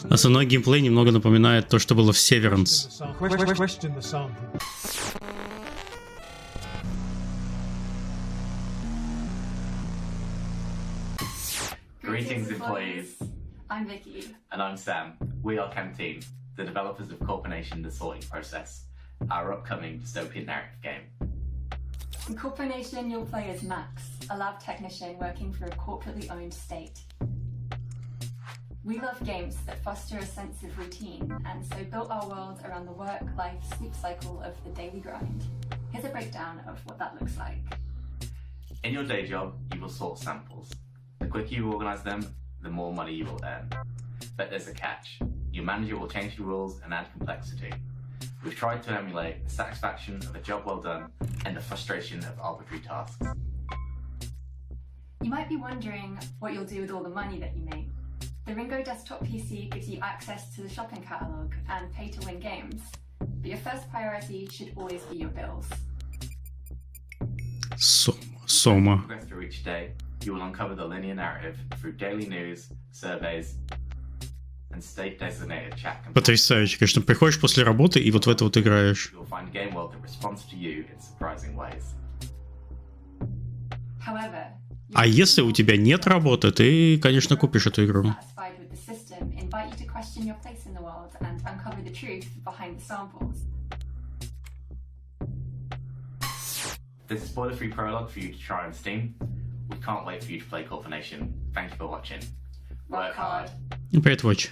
Основной геймплей немного напоминает то, что было в Severance. Question the sample. Greetings, employees. I'm Vicky. And I'm Sam. We are Canteen, the developers of Corporation The Sorting Process, our upcoming dystopian narrative game. In Corporation, you'll play as Max, a lab technician working for a corporately owned state. We love games that foster a sense of routine, and so built our world around the work, life, sleep cycle of the daily grind. Here's a breakdown of what that looks like. In your day job, you will sort samples. The quicker you organise them, the more money you will earn. But there's a catch. Your manager will change the rules and add complexity. We've tried to emulate the satisfaction of a job well done and the frustration of arbitrary tasks. You might be wondering what you'll do with all the money that you make. The Ringo desktop PC gives you access to the shopping catalogue and pay-to-win games. But your first priority should always be your bills. Сома. Progress through each day, you will uncover the linear narrative through daily news, surveys, and state-designated chat. Потрясающе, конечно, приходишь после работы и вот в это вот играешь. You'll find a game world that responds to you in surprising ways. However, А если у тебя нет работы, ты, конечно, купишь эту игру. satisfied with the system, invite you to question your place in the world and uncover the truth behind the samples. There's a spoiler-free prologue for you to try on Steam. We can't wait for you to play Corporation. Thank you for watching. Work hard. Привет, Watch.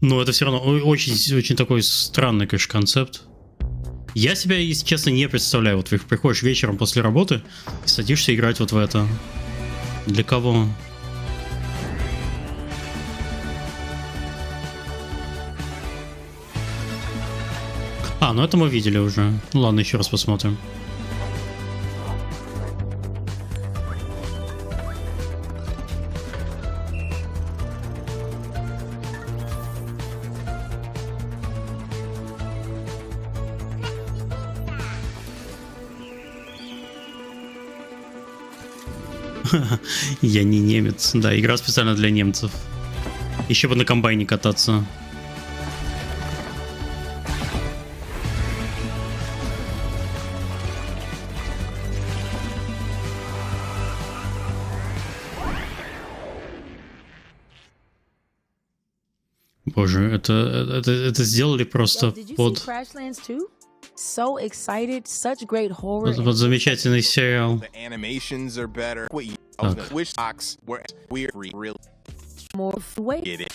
Ну, это все равно очень такой странный, конечно, концепт. Я себя, если честно, не представляю. Вот ты приходишь вечером после работы и садишься играть вот в это. Для кого? А, ну это мы видели уже. Ну ладно, еще раз посмотрим. Я не немец. Да, игра специально для немцев. Еще бы на комбайне кататься. Боже, это сделали просто под... So excited, such great horror. Вот замечательный сериал. The animations are better. Wait, wish box where we're really more weight. get it.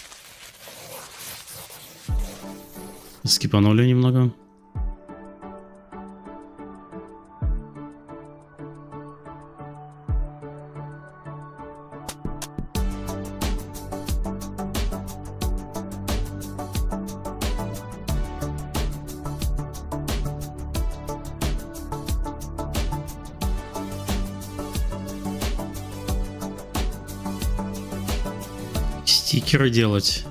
Скипанули немного. Стикеры делать.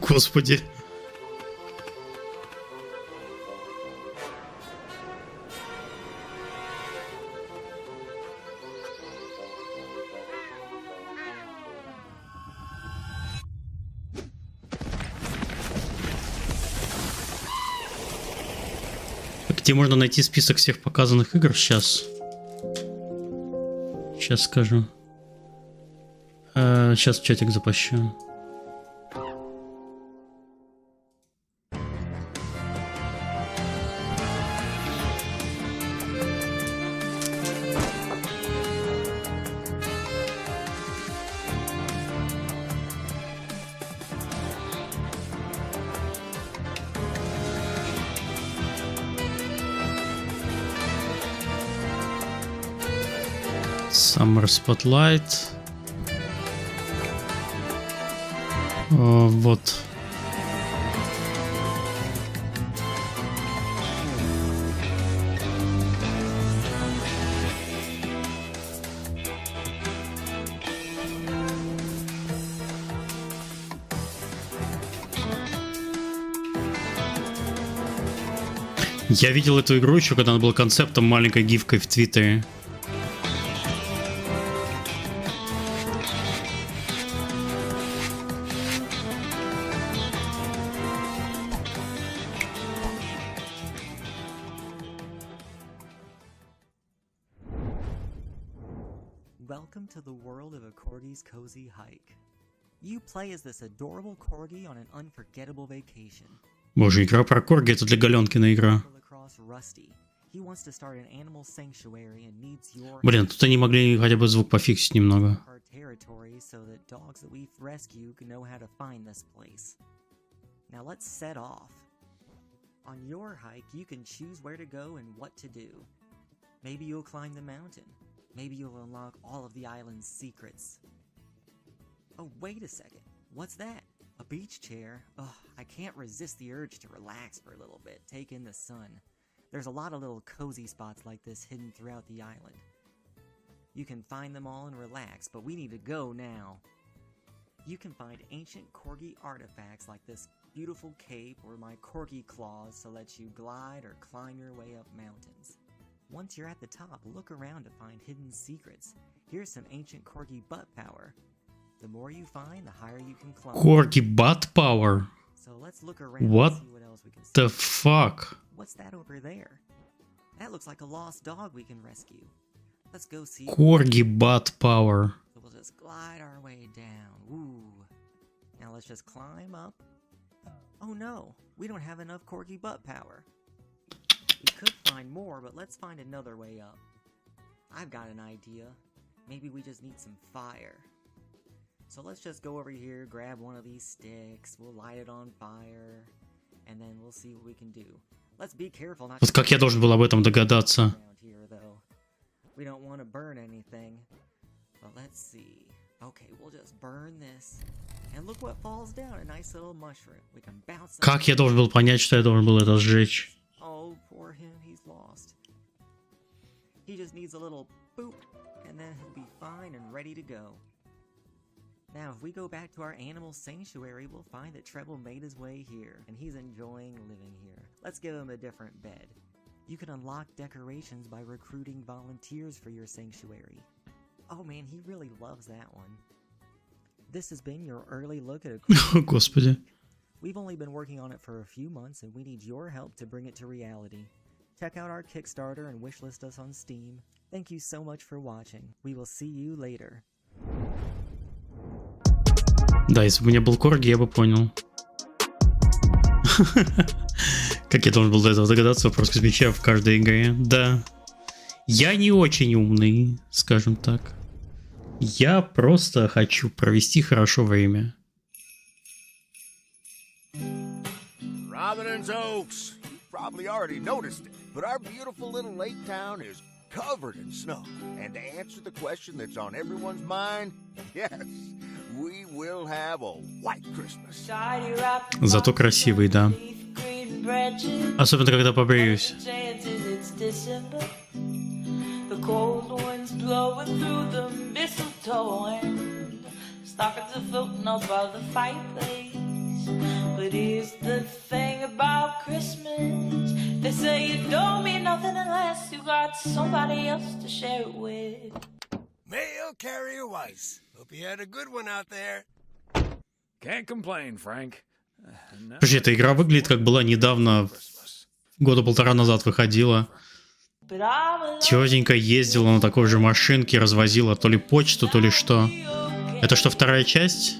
Господи. Где можно найти список всех показанных игр? Сейчас скажу. Сейчас в чатик запущу. Summer Spotlight. Вот. Я видел эту игру еще, когда она была концептом, маленькой гифкой в Твиттере. Welcome to the world of a corgi's cozy hike. You play as this adorable corgi on an unforgettable vacation. Боже, игра про корги, это для Галенкина игра. Блин, тут они могли хотя бы звук пофиксить немного. Now let's set off. On your hike, you can choose where to go and what to do. Maybe you'll climb the mountain. Maybe you'll unlock all of the island's secrets. Oh, wait a second. What's that? A beach chair? Ugh, I can't resist the urge to relax for a little bit, take in the sun. There's a lot of little cozy spots like this hidden throughout the island. You can find them all and relax, but we need to go now. You can find ancient corgi artifacts like this beautiful cape or my corgi claws to let you glide or climb your way up mountains. Once you're at the top, look around to find hidden secrets. Here's some ancient corgi butt power. The more you find, the higher you can climb. Corgi butt power? So let's look around what and see what else we can see. The fuck? What's that over there? That looks like a lost dog we can rescue. Let's go see. Corgi butt power. So we'll just glide our way down. Ooh. Now let's just climb up. Oh no, we don't have enough corgi butt power. We could find more, but let's find another way up. I've got an idea. Maybe we just need some fire. So let's just go over here, grab one of these sticks, we'll light it on fire, and then we'll see what we can do. Let's be careful not. Вот как я должен был об этом догадаться? We don't want to burn anything. But let's see. Okay, we'll just burn this. And look what falls down, a nice little mushroom. We can bounce. Как я должен был понять, что я должен был это сжечь? Oh, poor him, he's lost. He just needs a little boop, and then he'll be fine and ready to go. Now, if we go back to our animal sanctuary, we'll find that Treble made his way here, and he's enjoying living here. Let's give him a different bed. You can unlock decorations by recruiting volunteers for your sanctuary. Oh man, he really loves that one. This has been your early look at a Господи. We've only been working on it for a few months, and we need your help to bring it to reality. Check out our Kickstarter and wishlist us on Steam. Thank you so much for watching. We will see you later. Да, если бы у меня был корги, я бы понял. Как я должен был до этого догадаться, вопрос космича в каждой игре. Да. Я не очень умный, скажем так. Я просто хочу провести хорошо время. Providence Oaks. You probably already noticed it, but our beautiful little lake town is covered in snow. And to answer the question that's on everyone's mind, yes, we will have a white Christmas. Зато красивый, да. Особенно, когда побреюсь. But here's the thing about Christmas. They say it don't mean nothing unless you got somebody else to share it with. Mail carrier Weiss. Hope you had a good one out there. Can't complain, Frank. Слушай, эта игра выглядит как была недавно, года полтора назад выходила. Тетенька ездила на такой же машинке, развозила то ли почту, то ли что. Это что, вторая часть?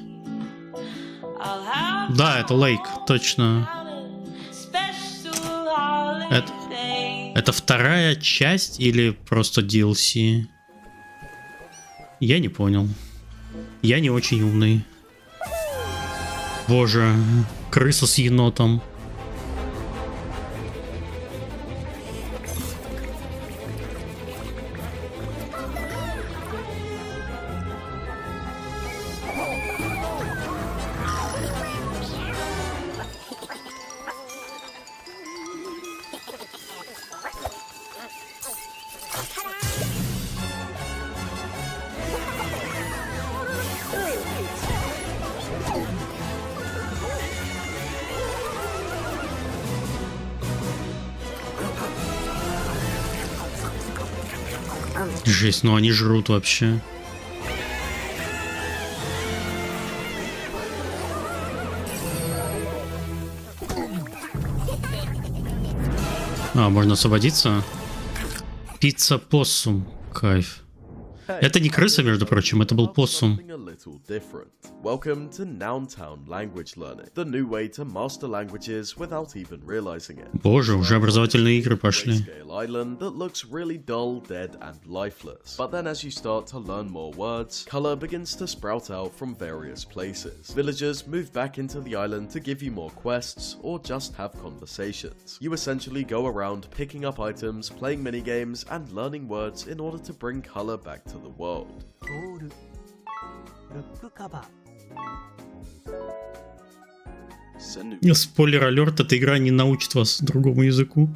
Да, это Лейк, точно. Это вторая часть или просто DLC? Я не понял. Я не очень умный. Боже, крыса с енотом. Жесть, ну они жрут вообще. А, можно освободиться? Пицца-поссум. Кайф. Это не крыса, между прочим, это был поссум. Welcome to Nountown Language Learning, the new way to master languages without even realizing it. Боже, уже образовательные игры пошли. Island that looks really dull, dead, and lifeless. But then as you start to learn more words, color begins to sprout out from various places. Villagers move back into the island to give you more quests or just have conversations. You essentially go around picking up items, playing minigames, and learning words in order to bring color back to the world. Спойлер-алерт, эта игра не научит вас другому языку.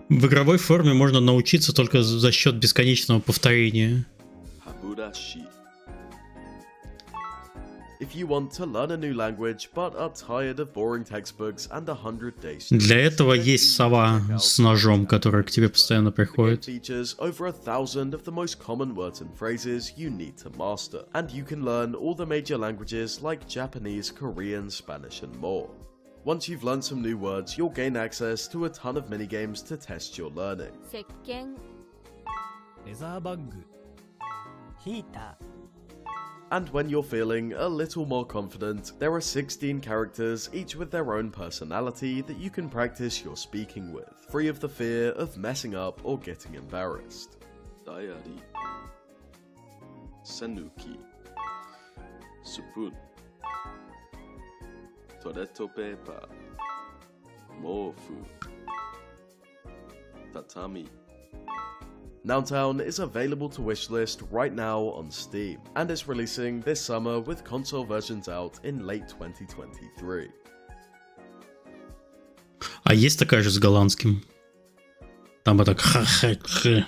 В игровой форме можно научиться только за счет бесконечного повторения. Для этого есть сова с ножом, которая к тебе постоянно приходит. Once you've learned some new words, you'll gain access to a ton of minigames to test your learning. And when you're feeling a little more confident, there are 16 characters, each with their own personality that you can practice your speaking with, free of the fear of messing up or getting embarrassed. Diary, Sanuki, Spoon, Toretto paper, Mofu, Tatami. Nountown is available to wishlist right now on Steam, and is releasing this summer with console versions out in late 2023. А есть такая же с голландским? Там это ха-ха-ха.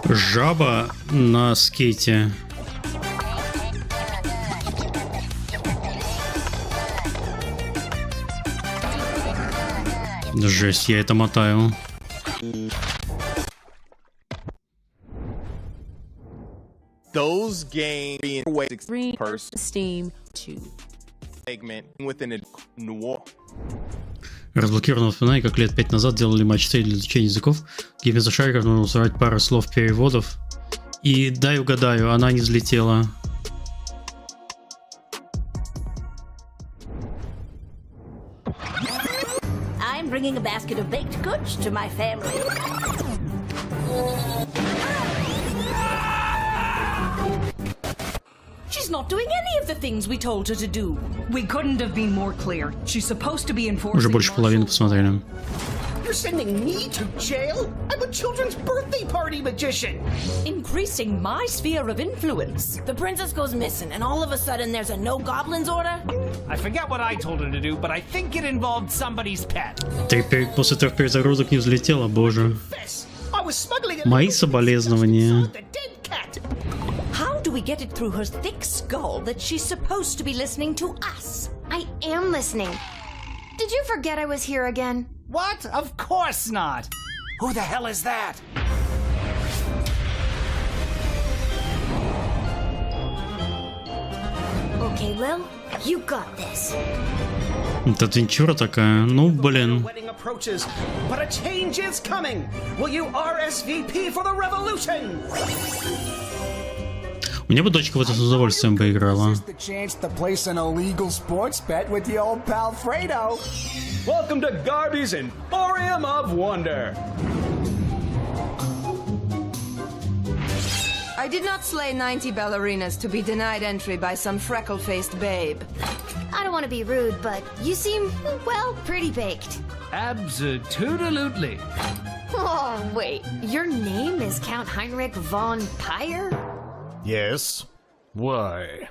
Жаба на скейте. Жесть, я это мотаю. Those games being Steam 2. segment within a noir. Разблокировано воспоминание, как лет 5 назад делали матч цель для изучения языков, где вместо шариков нужно усваивать пару слов переводов. И дай угадаю, она не взлетела. I'm bringing a basket of baked goods to my family. She's not doing any of the things we told her to do. We couldn't have been more clear. She's supposed to be enforcing. Уже больше половины посмотрели. You're sending me to jail? I'm a children's birthday party magician. Increasing my sphere of influence. The princess goes missing, and all of a sudden there's a no goblins order. I forget what I told her to do, but I think it involved somebody's pet. После 3 перезагрузок не взлетела, боже. Мои соболезнования. How do we get it through her thick skull that she's supposed to be listening to us? I am listening. Did you forget I was here again? What? Of course not. Who the hell is that? Okay, Lil, you got this. Это адвенчура такая, ну блин. Wedding approaches, but a change is coming. Will you RSVP for the revolution? Мне бы дочка в это с удовольствием поиграла. The chance to place an illegal sports bet with the old pal Fredo. Welcome to Garby's Emporium of Wonder. I did not slay 90 ballerinas to be denied entry by some freckle-faced babe. I don't want to be rude, but you seem, well, pretty baked. Absolutely. Oh, wait. Your name is Count Heinrich von Pyre? Yes. Why?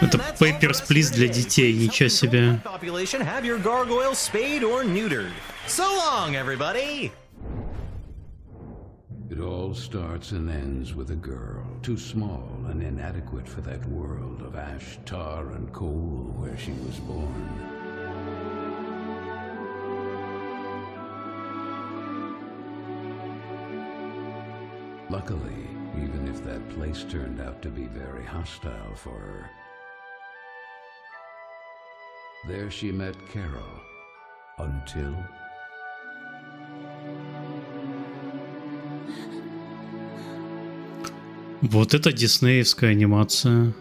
Это Papers, Please для детей, ничего себе. Population have your gargoyle spayed or neutered. So long, everybody. It all starts and ends with a girl, too small and inadequate for that world of ash, tar, and coal where she was born. Luckily, even if that place turned out to be very hostile for her, there she met Carol, until... Вот это диснеевская анимация.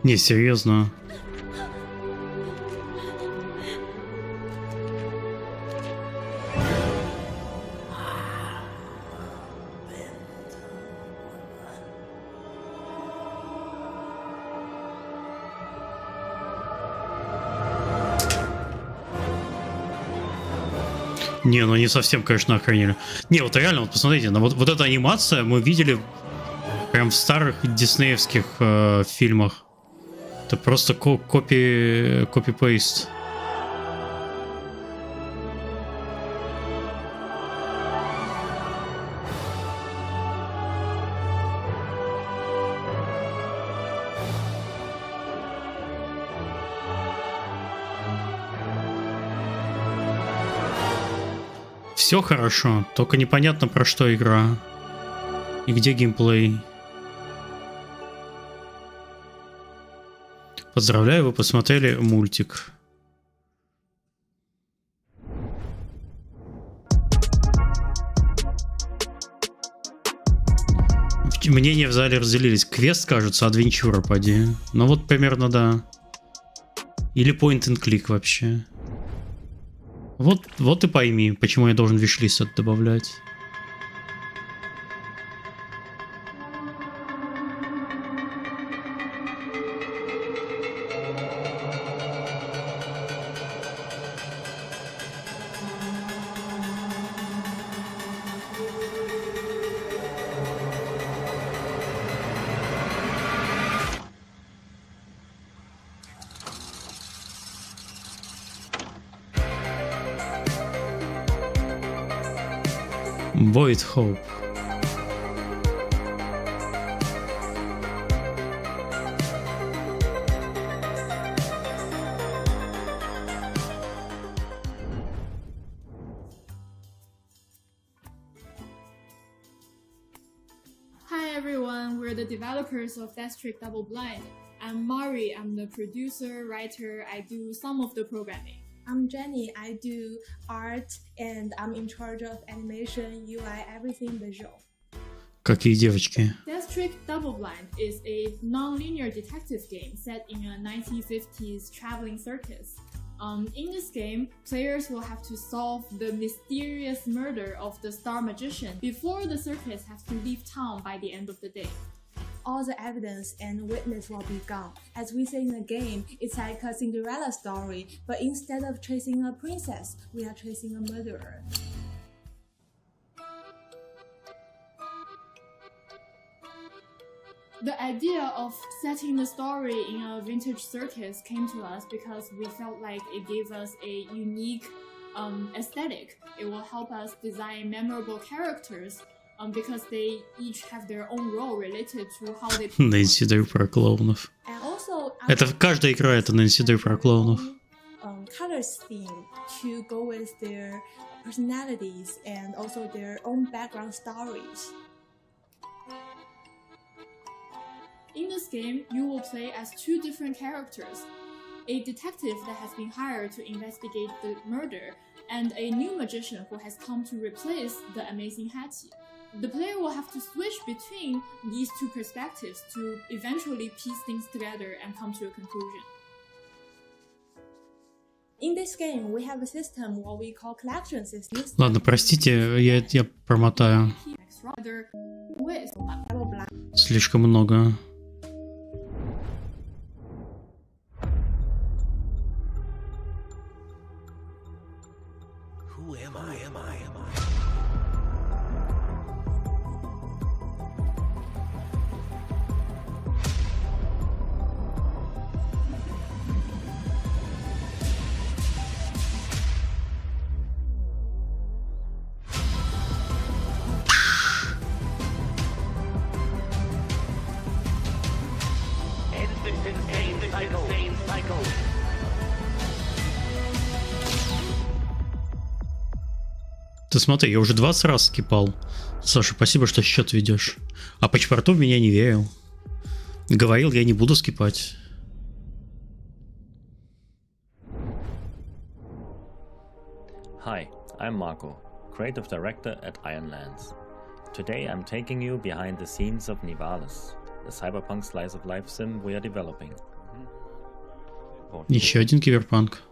Не, серьезно. Не, ну не совсем, конечно, охренели. Не, вот реально, вот посмотрите, вот эта анимация мы видели прям в старых диснеевских фильмах. Это просто копи-пейст. Все хорошо, только непонятно, про что игра и где геймплей. Поздравляю, вы посмотрели мультик. Мнения в зале разделились. Квест, кажется, адвенчура, поди. Ну вот примерно, да. Или point and click вообще. Вот и пойми, почему я должен виш-лист добавлять. Void Hope. Hi everyone, we're the developers of Death Trick Double Blind. I'm Mari, I'm the producer, writer, I do some of the programming. I'm Jenny, I do art and I'm in charge of animation, UI, everything visual. Какие девочки? Death Trick Double Blind is a non-linear detective game set in a 1950s traveling circus. In this game, players will have to solve the mysterious murder of the star magician before the circus has to leave town by the end of the day. All the evidence and witness will be gone. As we say in the game, it's like a Cinderella story, but instead of chasing a princess, we are chasing a murderer. The idea of setting the story in a vintage circus came to us because we felt like it gave us a unique aesthetic. It will help us design memorable characters because they each have their own role related to how they... Нэнси Дрю про клоунов. Это каждая игра, это Нэнси Дрю про клоунов. Colors theme to go with their personalities and also their own background stories. In this game, you will play as two different characters. A detective that has been hired to investigate the murder, and a new magician who has come to replace the amazing Hattie. The player will have to switch between these two perspectives to eventually piece things together and come to a conclusion. In this game, we have a system what we call collection system. Ладно, простите, я промотаю. Слишком много. Who am I? Ты смотри, я уже 20 раз скипал. Саша, спасибо, что счет ведешь. А паспорту в меня не верил. Говорил, я не буду скипать. Hi, I'm Marco, creative director at Ironlands. Today I'm taking you behind the scenes of Nivalis, the cyberpunk slice of life sim we are developing. Еще один киберпанк.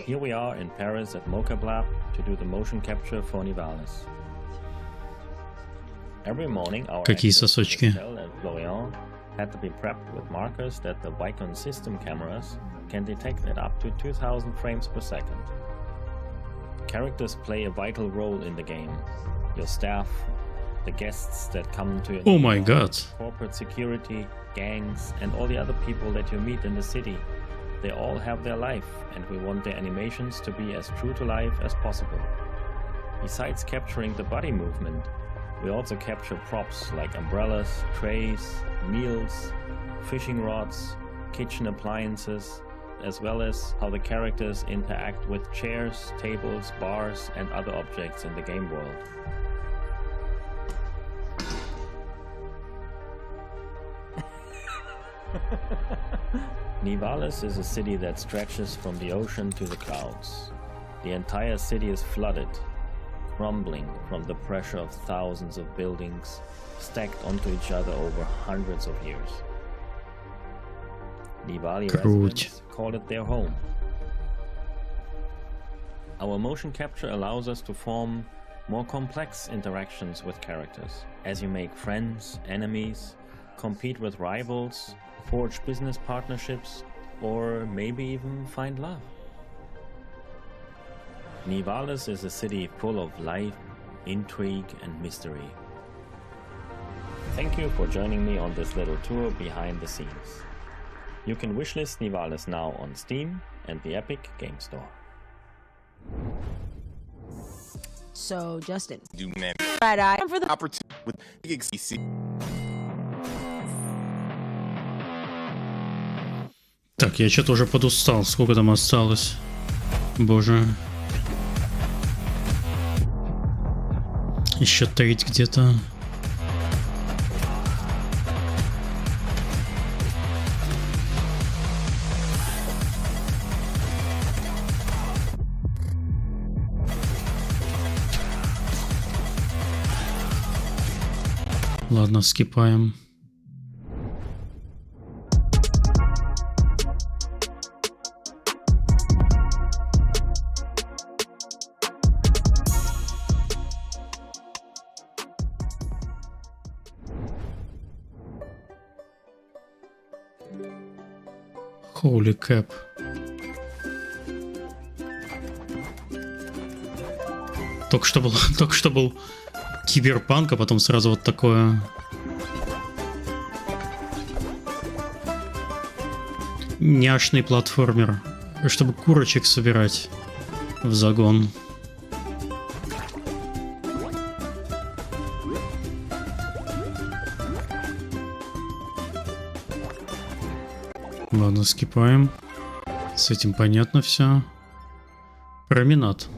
Here we are in Paris at Mocap Lab to do the motion capture for Nivalis. Every morning our Какие сосочки. and Florian had to be prepped with markers that the Vicon system cameras can detect at up to 2000 frames per second. Characters play a vital role in the game. Your staff, the guests that come to your Oh my god. corporate security, gangs, and all the other people that you meet in the city. They all have their life, and we want their animations to be as true to life as possible. Besides capturing the body movement, we also capture props like umbrellas, trays, meals, fishing rods, kitchen appliances, as well as how the characters interact with chairs, tables, bars, and other objects in the game world. Nivalis is a city that stretches from the ocean to the clouds. The entire city is flooded, crumbling from the pressure of thousands of buildings stacked onto each other over hundreds of years. Nivali residents call it their home. Our motion capture allows us to form more complex interactions with characters, as you make friends, enemies, compete with rivals, forge business partnerships, or maybe even find love. Nivalis is a city full of life, intrigue, and mystery. Thank you for joining me on this little tour behind the scenes. You can wishlist Nivalis now on Steam and the Epic Game Store. So, Justin. Do Right eye for the opportunity with XCC. Так, я что-то уже подустал. Сколько там осталось? Боже. Еще треть где-то. Ладно, скипаем. Holy cap. Только что был киберпанк, а потом сразу вот такое. Няшный платформер, чтобы курочек собирать в загон. Ладно, скипаем. С этим понятно все. Променад.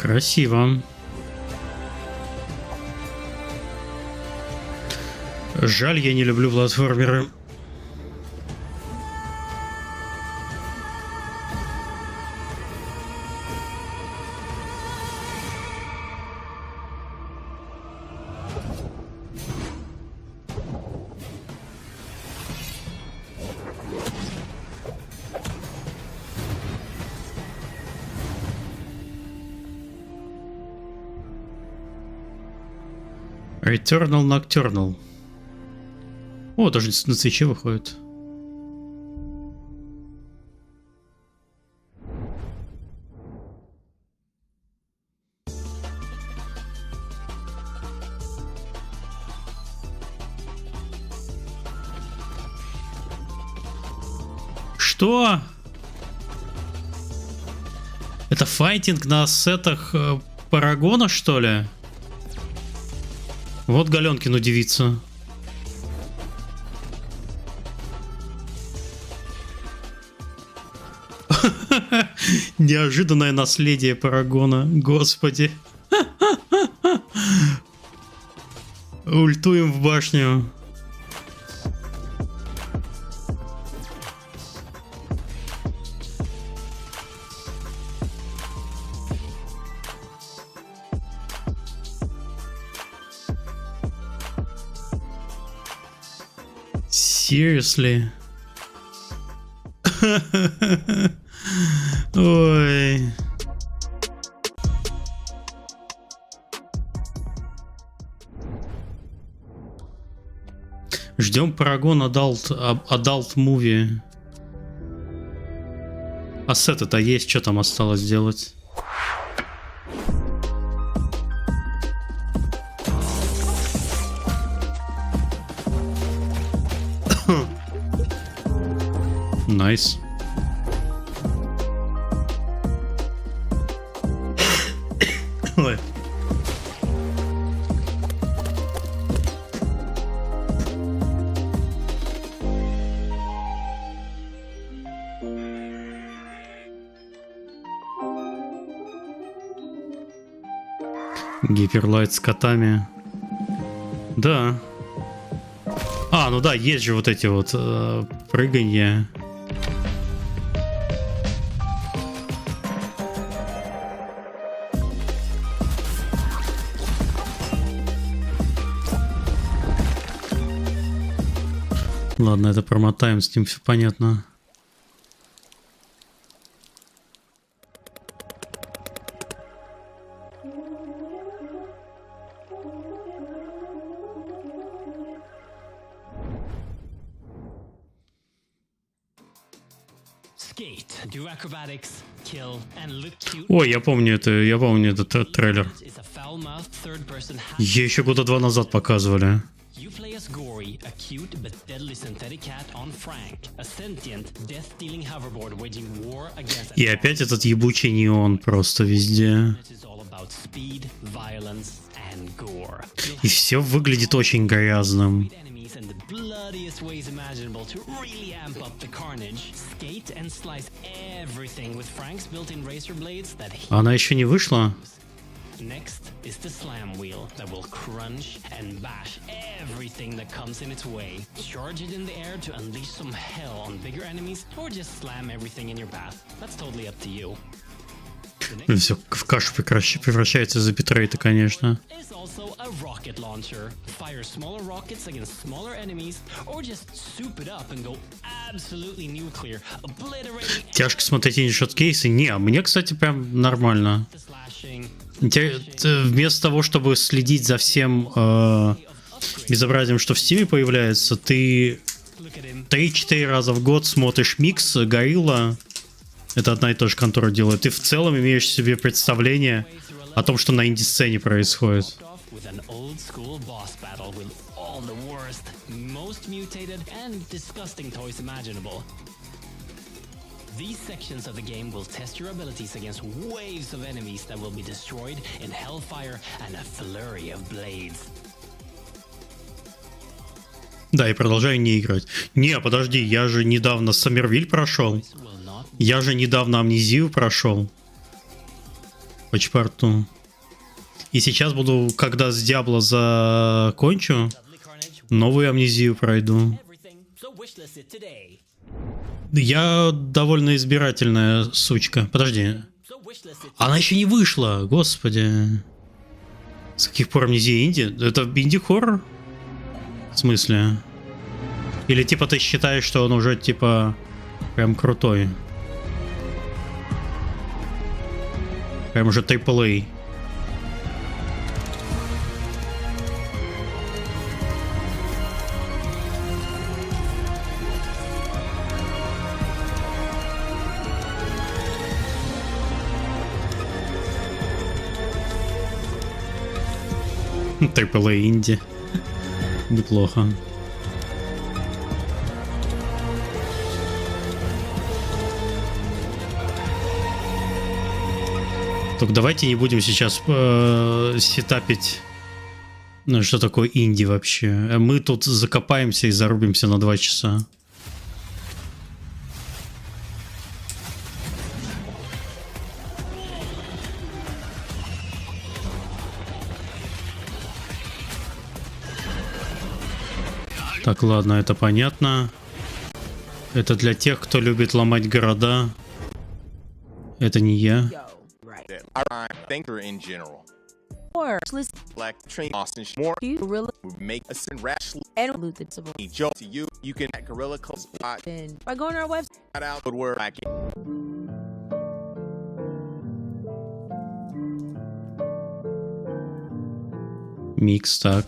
Красиво. Жаль, я не люблю платформеры. Returnal Nocturnal. О, даже на свече выходит. Что? Это файтинг на ассетах Парагона, что ли? Вот Галенкин удивится. Неожиданное наследие Парагона. Господи. Ультуем в башню. Seriously? Ой. Ждем Парагон Adult Movie. Ассеты-то есть, что там осталось сделать? Найс. Ой. Гиперлайт с котами. Да. А, ну да, есть же вот эти вот прыганья. Ладно, это промотаем, с ним все понятно. Ой, я помню этот трейлер. Еще года 2 назад показывали. И опять этот ебучий неон просто везде. И все выглядит очень грязным. Она еще не вышла? Next is the slam wheel that will crunch and bash everything that comes in its way. Charge it in the air to unleash some hell on bigger enemies, or just slam everything in your path. That's totally up to you. Все в кашу превращается из-за битрейта, конечно. Is also a rocket launcher. Fire smaller rockets against smaller enemies, or just soup it up and go absolutely nuclear, obliterating. Тяжко смотреть инди-шоткейсы. Не, мне, кстати, прям нормально. Вместо того, чтобы следить за всем безобразием, что в Steam появляется, ты 3-4 раза в год смотришь микс Guerrilla. Это одна и та же контора делает. Ты в целом имеешь себе представление о том, что на инди-сцене происходит. These sections of the game will test your abilities against waves of enemies that will be destroyed in hellfire and a flurry of blades. Да, и продолжаю не играть. Не, подожди, я же недавно Сомервиль прошел. Я же недавно Амнезию прошел. По чпарту. И сейчас буду, когда с Диабло закончу, новую Амнезию пройду. Я довольно избирательная сучка. Подожди. Она еще не вышла, господи. С каких пор Амнезия инди? Это инди-хоррор? В смысле? Или типа ты считаешь, что он уже типа прям крутой? Прям уже AAA. AAA инди. Неплохо. Только давайте не будем сейчас сетапить, ну, что такое инди вообще. Мы тут закопаемся и зарубимся на 2 часа. Так, ладно, это понятно. Это для тех, кто любит ломать города. Это не я. In general. Black train Austin more make a sin rash and lootable. Joke to you. You can at Guerrilla Collective by going to our website. Out good word. Микс, так.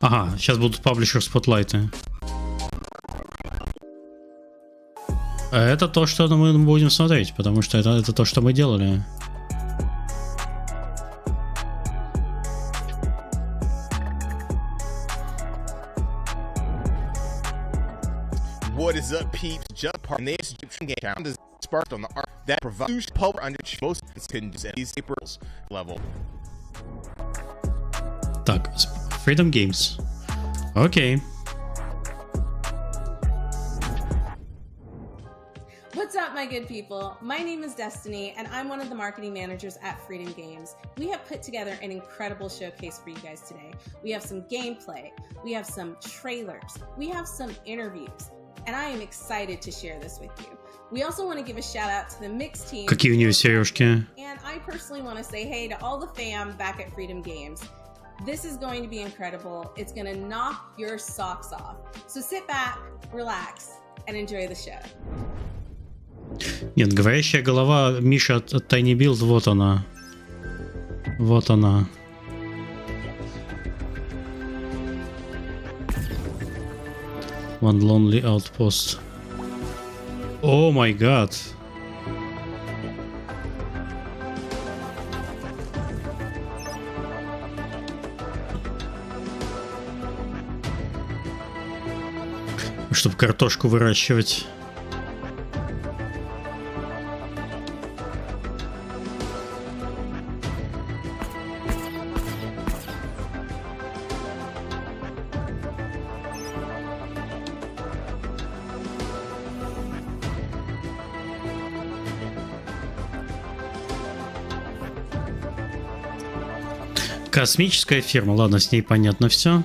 Ага, сейчас будут паблишер спотлайты. Это то, что мы будем смотреть, потому что это то, что мы делали. What is up, peeps? Jump part in this game count is sparked on the art that provides power under most conditions at these April's level. Так, Freedom Games. Окей. What's up, my good people? My name is Destiny, and I'm one of the marketing managers at Freedom Games. We have put together an incredible showcase for you guys today. We have some gameplay, we have some trailers, we have some interviews, and I am excited to share this with you. We also want to give a shout out to the mix team. Какие у нее сережки? And I personally want to say hey to all the fam back at Freedom Games. This is going to be incredible. It's going to knock your socks off. So sit back, relax, and enjoy the show. Нет, говорящая голова Миша от Tiny Build, вот она. Вот она. One Lonely Outpost. О май гад. Чтобы картошку выращивать. Космическая фирма, ладно, с ней понятно все.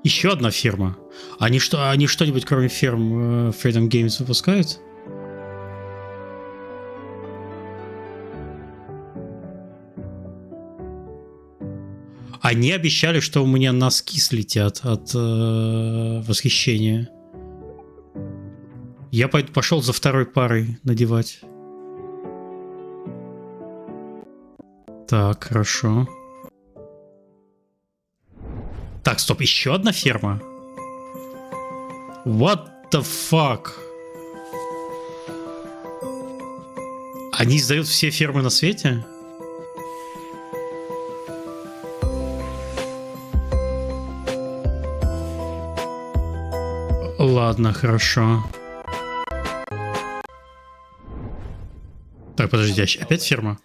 Еще одна фирма. Они что-нибудь кроме фирм Freedom Games выпускают? Они обещали, что у меня носки слетят от восхищения. Я пошел за второй парой надевать. Так, хорошо. Так, стоп, еще одна ферма? What the fuck? Они издают все фермы на свете? Ладно, хорошо. Так, подожди, опять ферма?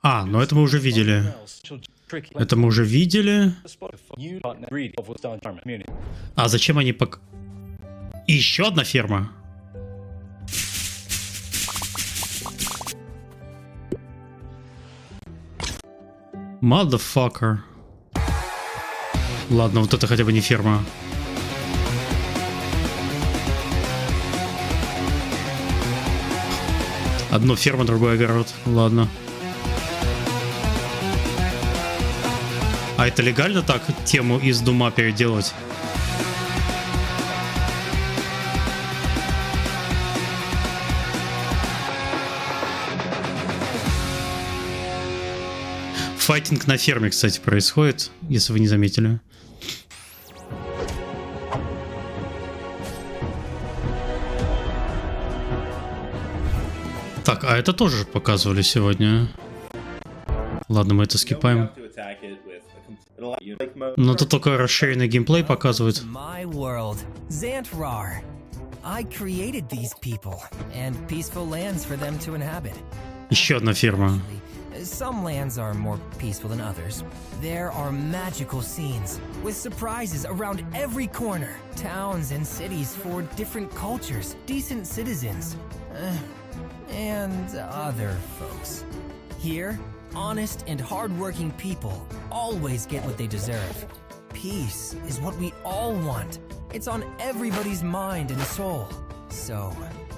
А, ну это мы уже видели. Это мы уже видели. А зачем они И еще одна ферма? Motherfucker. Ладно, вот это хотя бы не ферма. Одно ферма, другой огород. Ладно. А это легально так тему из Дума переделать? Файтинг на ферме, кстати, происходит, если вы не заметили. Так, а это тоже показывали сегодня. Ладно, мы это скипаем. Но тут только расширенный геймплей показывает. Еще одна ферма. Some lands are more peaceful than others. There are magical scenes with surprises around every corner. Towns and cities for different cultures, decent citizens, and other folks. Here, honest and hard-working people always get what they deserve. Peace is what we all want. It's on everybody's mind and soul. So,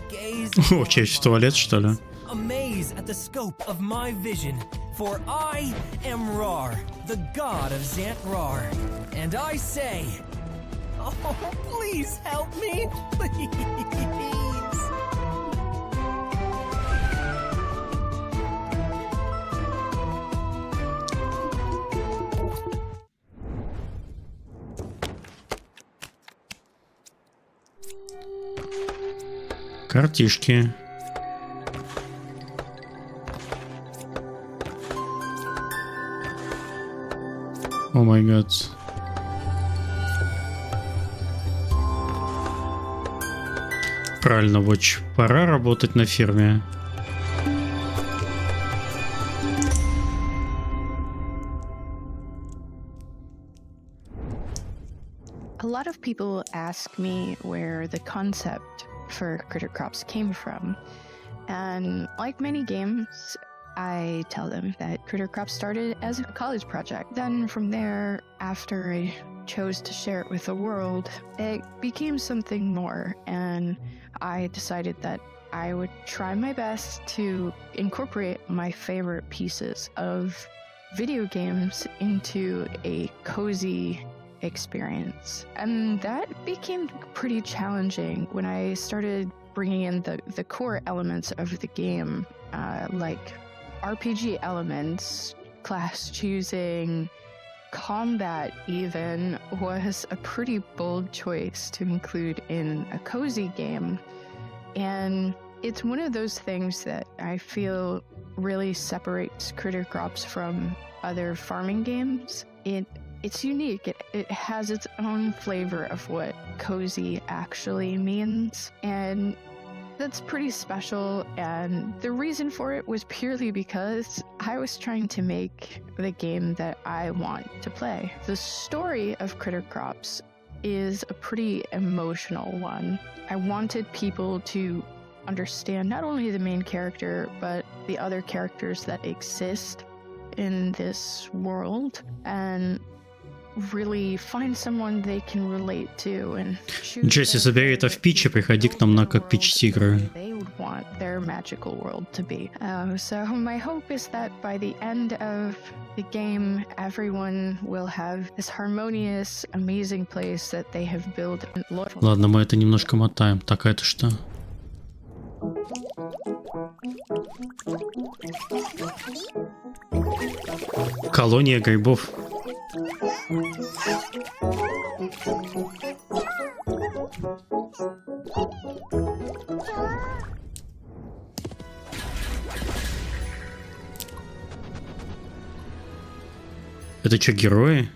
gaze. О, чаще в туалет, что ли? Amaze at the scope of my vision, for I am Rar, the god of Zant Rar, and I say, oh, please help me, please. Картишки. О май гад. Правильно, Watch. Пора работать на ферме. A lot of people ask me where the concept for Critter Crops came from. And like many games, I tell them that Critter Crops started as a college project. Then from there, after I chose to share it with the world, it became something more, and I decided that I would try my best to incorporate my favorite pieces of video games into a cozy experience. And that became pretty challenging when I started bringing in the core elements of the game, like RPG elements, class choosing, combat even, was a pretty bold choice to include in a cozy game. And it's one of those things that I feel really separates Critter Crops from other farming games. It's unique. It has its own flavor of what cozy actually means, and that's pretty special. And the reason for it was purely because I was trying to make the game that I want to play. The story of Critter Crops is a pretty emotional one. I wanted people to understand not only the main character, but the other characters that exist in this world, and really find someone they can relate to and Джесси, забери это в питче, приходи к нам на как питчить игры. They would want their magical world to be. So my hope is that by the end of the game, everyone will have this harmonious, amazing place that they have built. Ладно, мы это немножко мотаем. Так, а это что? Колония грибов. Это что, герои?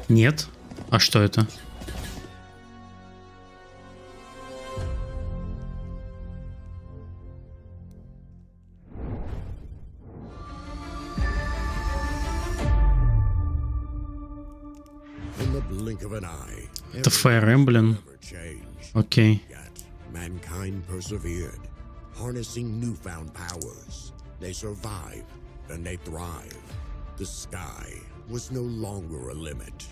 Нет. А что это? Это Fire Emblem. Окей. Mankind persevered, harnessing newfound powers. They survived and they thrived. The sky was no longer a limit.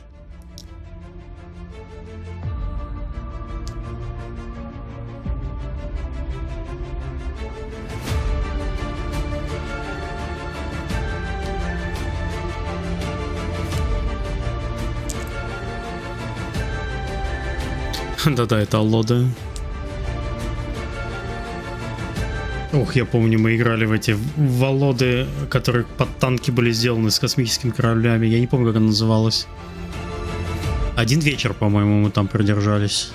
Да-да, это Аллода. Ох, я помню, мы играли в эти Аллоды, которые под танки были сделаны с космическими кораблями. Я не помню, как она называлась. Один вечер, по-моему, мы там продержались.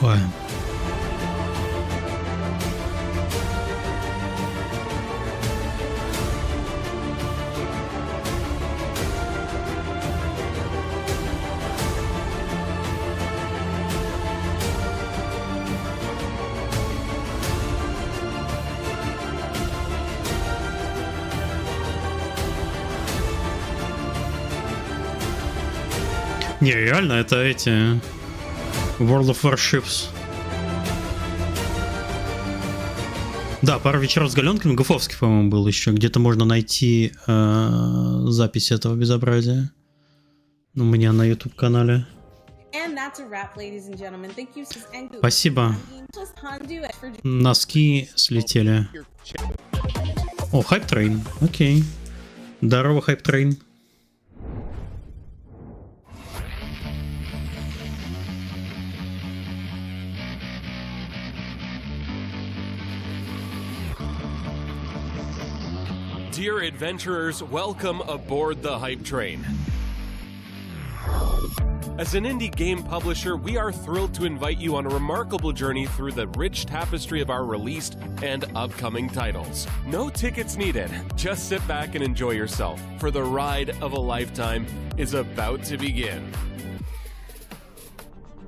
Ой. Не, реально, это эти World of Warships. Да, пару вечеров с галенками. Гофовский, по-моему, был еще. Где-то можно найти запись этого безобразия. У меня на YouTube-канале. Спасибо. Носки слетели. О, Hype Train. Окей. Здорово, Hype Train. Dear adventurers, welcome aboard the Hype Train. As an indie game publisher, we are thrilled to invite you on a remarkable journey through the rich tapestry of our released and upcoming titles. No tickets needed. Just sit back and enjoy yourself, for the ride of a lifetime is about to begin.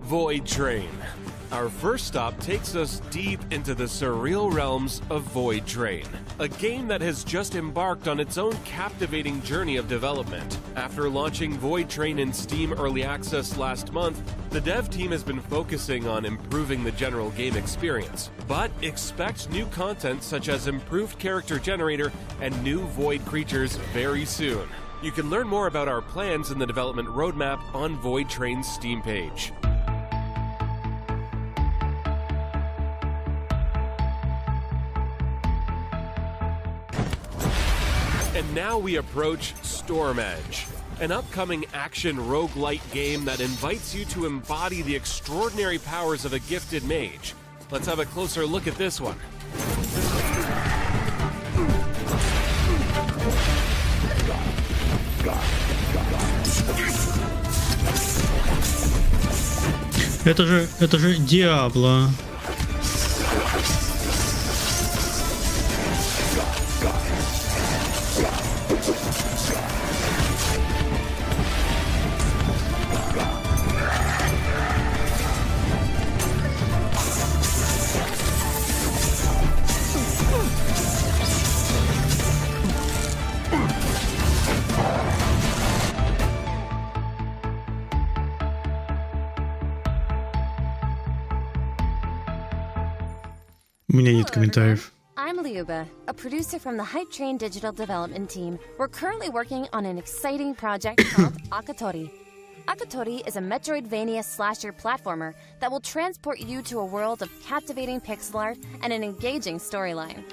Void Train. Our first stop takes us deep into the surreal realms of Void Train, a game that has just embarked on its own captivating journey of development. After launching Void Train in Steam Early Access last month, the dev team has been focusing on improving the general game experience, but expect new content such as improved character generator and new Void creatures very soon. You can learn more about our plans in the development roadmap on Void Train's Steam page. And now we approach Storm Edge, an upcoming action roguelite game that invites you to embody the extraordinary powers of a gifted mage. Let's have a closer look at this one. Это же Диабло. У меня нет комментариев. I'm Liuba, a producer from the Hype Train Digital Development Team. We're currently working on an exciting project called Akatori. Akatori is a Metroidvania slasher platformer that will transport you to a world of captivating pixel art and an engaging storyline.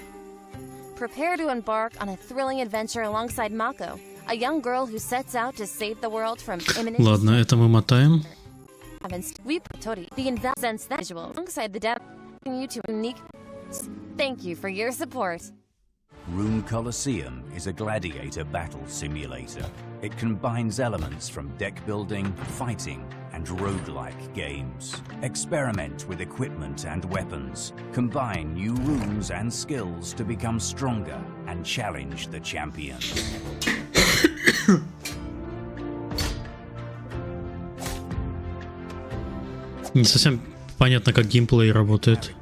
Prepare to embark on a thrilling adventure alongside Mako, a young girl who sets out to save the world from imminent... Ладно, это мы мотаем. We Tori, the investments that visual alongside the dev, you to unique. Thank you for your support. Rune Colosseum is a gladiator battle simulator. It combines elements from deck building, fighting, and roguelike games. Experiment with equipment and weapons. Combine new runes and skills to become stronger and challenge the champions. Не совсем понятно, как геймплей работает.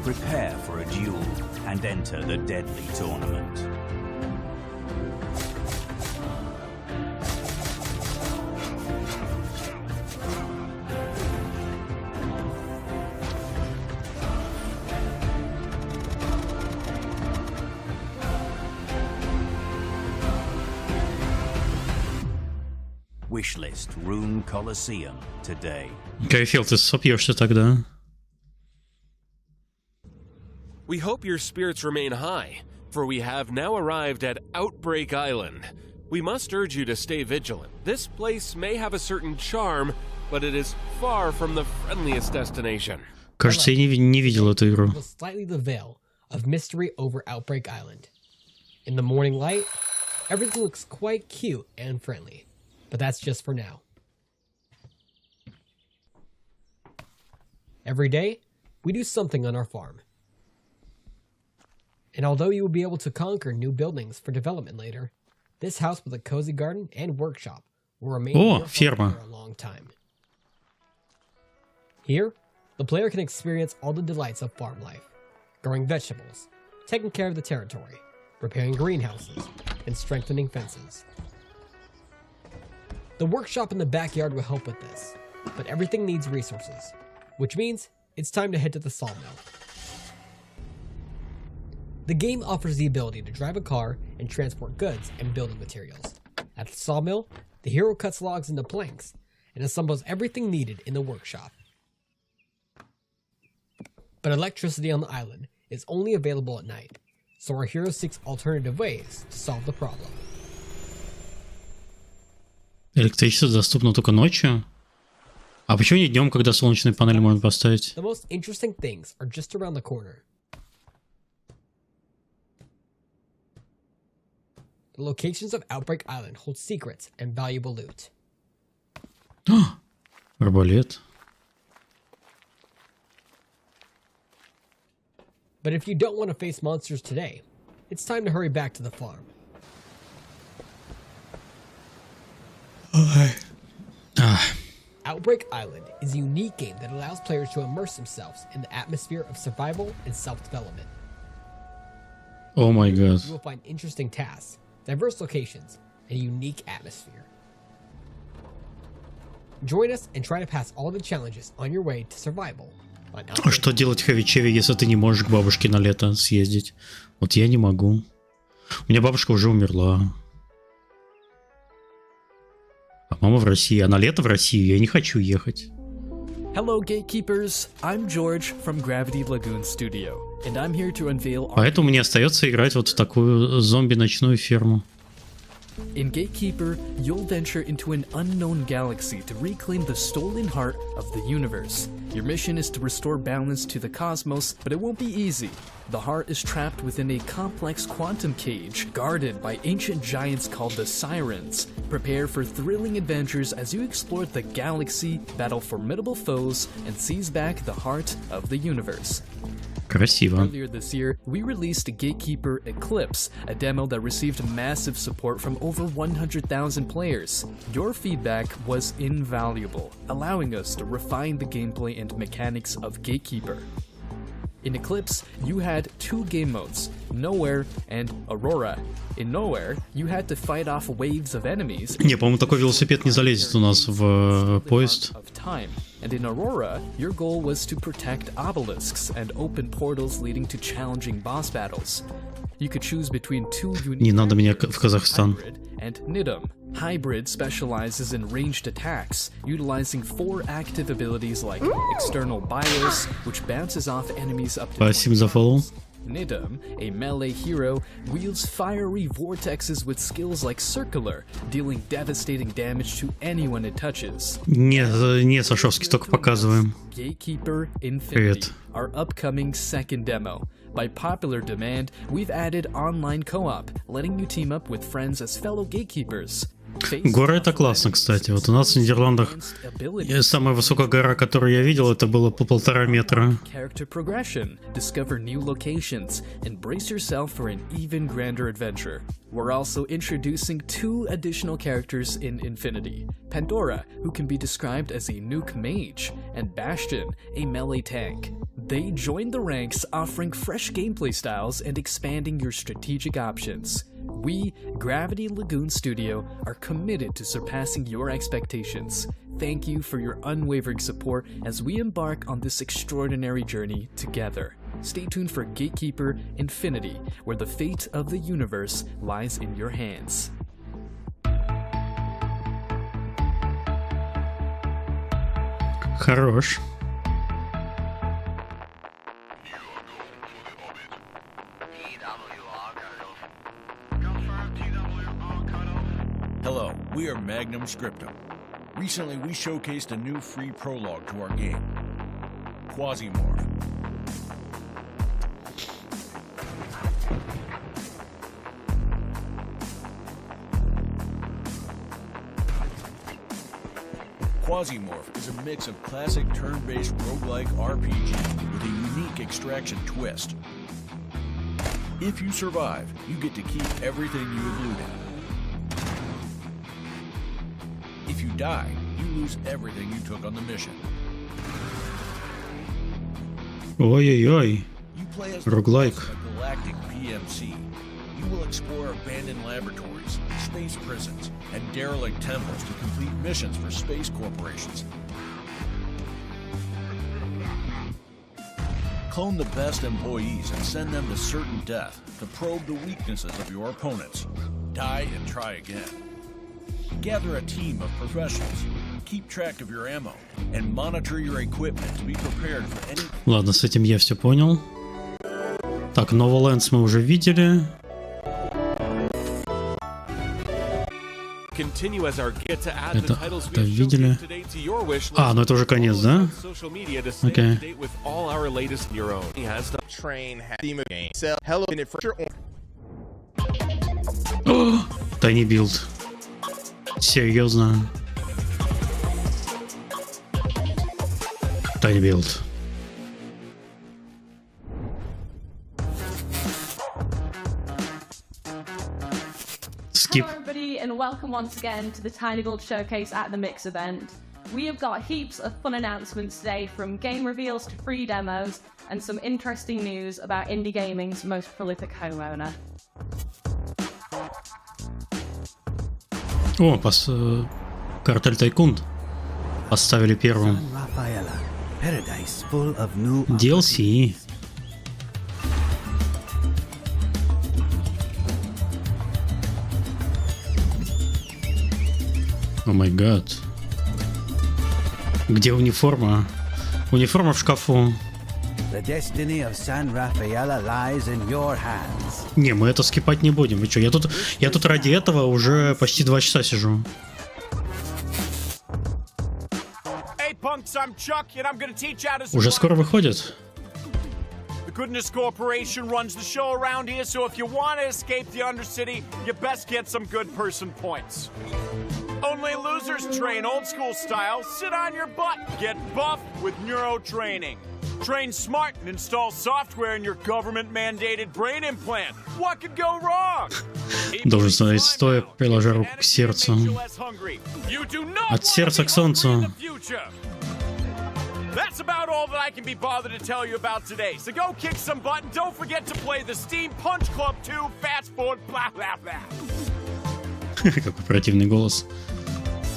Prepare for a duel and enter the deadly tournament. Wishlist Rune Colosseum today. Кайфел, ты сопьешься тогда. We hope your spirits remain high, for we have now arrived at Outbreak Island. We must urge you to stay vigilant. This place may have a certain charm, but it is far from the friendliest destination. Кажется, я не видел эту игру. Slightly the veil of mystery over Outbreak Island. In the morning light, everything looks quite cute and friendly, but that's just for now. Every day, we do something on our farm. And although you will be able to conquer new buildings for development later, this house with a cozy garden and workshop will remain here for a long time. Here, the player can experience all the delights of farm life, growing vegetables, taking care of the territory, repairing greenhouses, and strengthening fences. The workshop in the backyard will help with this, but everything needs resources, which means it's time to head to the sawmill. The game offers the ability to drive a car and transport goods and building materials. At the sawmill, the hero cuts logs into planks and assembles everything needed in the workshop. But electricity on the island is only available at night, so our hero seeks alternative ways to solve the problem. Электричество доступно только ночью? А почему не днем, когда солнечные панели можно поставить? The most interesting things are just around the corner. The locations of Outbreak Island hold secrets and valuable loot. Арбалет. But if you don't want to face monsters today, it's time to hurry back to the farm. Outbreak Island is a unique game that allows players to immerse themselves in the atmosphere of survival and self-development. Oh my god. You will find interesting tasks, diverse locations, and a unique atmosphere. Join us and try to pass all the challenges on your way to survival. А что делать в Хавичеве, если ты не можешь к бабушке на лето съездить? Вот я не могу. У меня бабушка уже умерла. А мама в России. А на лето в Россию я не хочу ехать. Hello, gatekeepers. I'm George from Gravity Lagoon Studio, and I'm here to unveil. Поэтому мне остается играть вот в такую зомби-ночную ферму. In Gatekeeper, you'll venture into an unknown galaxy to reclaim the stolen heart of the universe. Your mission is to restore balance to the cosmos, but it won't be easy. The heart is trapped within a complex quantum cage, guarded by ancient giants called the Sirens. Prepare for thrilling adventures as you explore the galaxy, battle formidable foes, and seize back the heart of the universe. Красиво. Earlier this year, we released Gatekeeper Eclipse, a demo that received massive support from over 100,000 players. Your feedback was invaluable, allowing us to refine the gameplay and mechanics of Gatekeeper. In Eclipse, you had two game modes, Nowhere and Aurora. In Nowhere, you had to fight off waves of enemies. Не, по-моему, такой велосипед не залезет у нас в поезд. And in Aurora, your goal was to protect obelisks and open portals leading to challenging boss battles. You could choose between two unique Не надо меня в Казахстан. and Nidum. Hybrid specializes in ranged attacks, utilizing 4 active abilities like External Bios, which bounces off enemies up to Спасибо за фоллоу. Nidum, a melee hero, wields fiery vortexes with skills like Circular, dealing devastating damage to anyone it touches. Не, Сашовский, только показываем. Gatekeeper Infinity, Привет. our upcoming second demo. By popular demand, we've added online co-op, letting you team up with friends as fellow gatekeepers. Горы это классно, кстати. Вот у нас в Нидерландах самая высокая гора, которую я видел, это было по 1,5 метра. Character progression, discover new locations, and brace yourself for an even grander adventure. We're also introducing 2 additional characters in Infinity. Pandora, who can be described as a nuke mage, and Bastion, a melee tank. They join the ranks, offering fresh gameplay styles and expanding your strategic options. We, Gravity Lagoon Studio, are committed to surpassing your expectations. Thank you for your unwavering support as we embark on this extraordinary journey together. Stay tuned for Gatekeeper Infinity, where the fate of the universe lies in your hands. Хорош. Hello, we are Magnum Scriptum. Recently, we showcased a new free prologue to our game, Quasimorph. Quasimorph is a mix of classic turn-based roguelike RPG with a unique extraction twist. If you survive, you get to keep everything you have looted. If you die, you lose everything you took on the mission. Ой-ой-ой. You play as Roguelike. a galactic PMC. You will explore abandoned laboratories, space prisons, and derelict temples to complete missions for space corporations. Clone the best employees and send them to certain death to probe the weaknesses of your opponents. Die and try again. Gather a team of professionals, keep track of your ammo, and monitor your equipment to be prepared for any... Ладно, с этим я все понял. Так, Novalands мы уже видели. Это видели. А, ну это уже конец, да? Окей. Tiny build. Серьезно. Tiny build. Skip. Hello everybody and welcome once again to the Tiny Build Showcase at the Mix event. we have got heaps of fun announcements today, from game reveals to free demos, and some interesting news about indie gaming's most prolific homeowner. О, Картель Тайкун поставили первым. DLC. О май гад. Где униформа? Униформа в шкафу. Не, мы это скипать не будем. Вы что? Я тут ради этого уже почти 2 часа сижу. Уже скоро выходит. The Goodness Corporation runs the show around here, so if you want to escape the Undercity, you best get some good person points. Only losers train old school style. Sit on your butt. Get buff with neuro training. Train smart and install software in your government-mandated brain implant. What could go wrong? Должен стоять стоя, приложа руку к сердцу. От сердца к солнцу. That's about all that I can be bothered to tell you about today. So go kick some butt and don't forget to play the Steam Punch Club 2 Fast Food blah blah blah. Какой противный голос.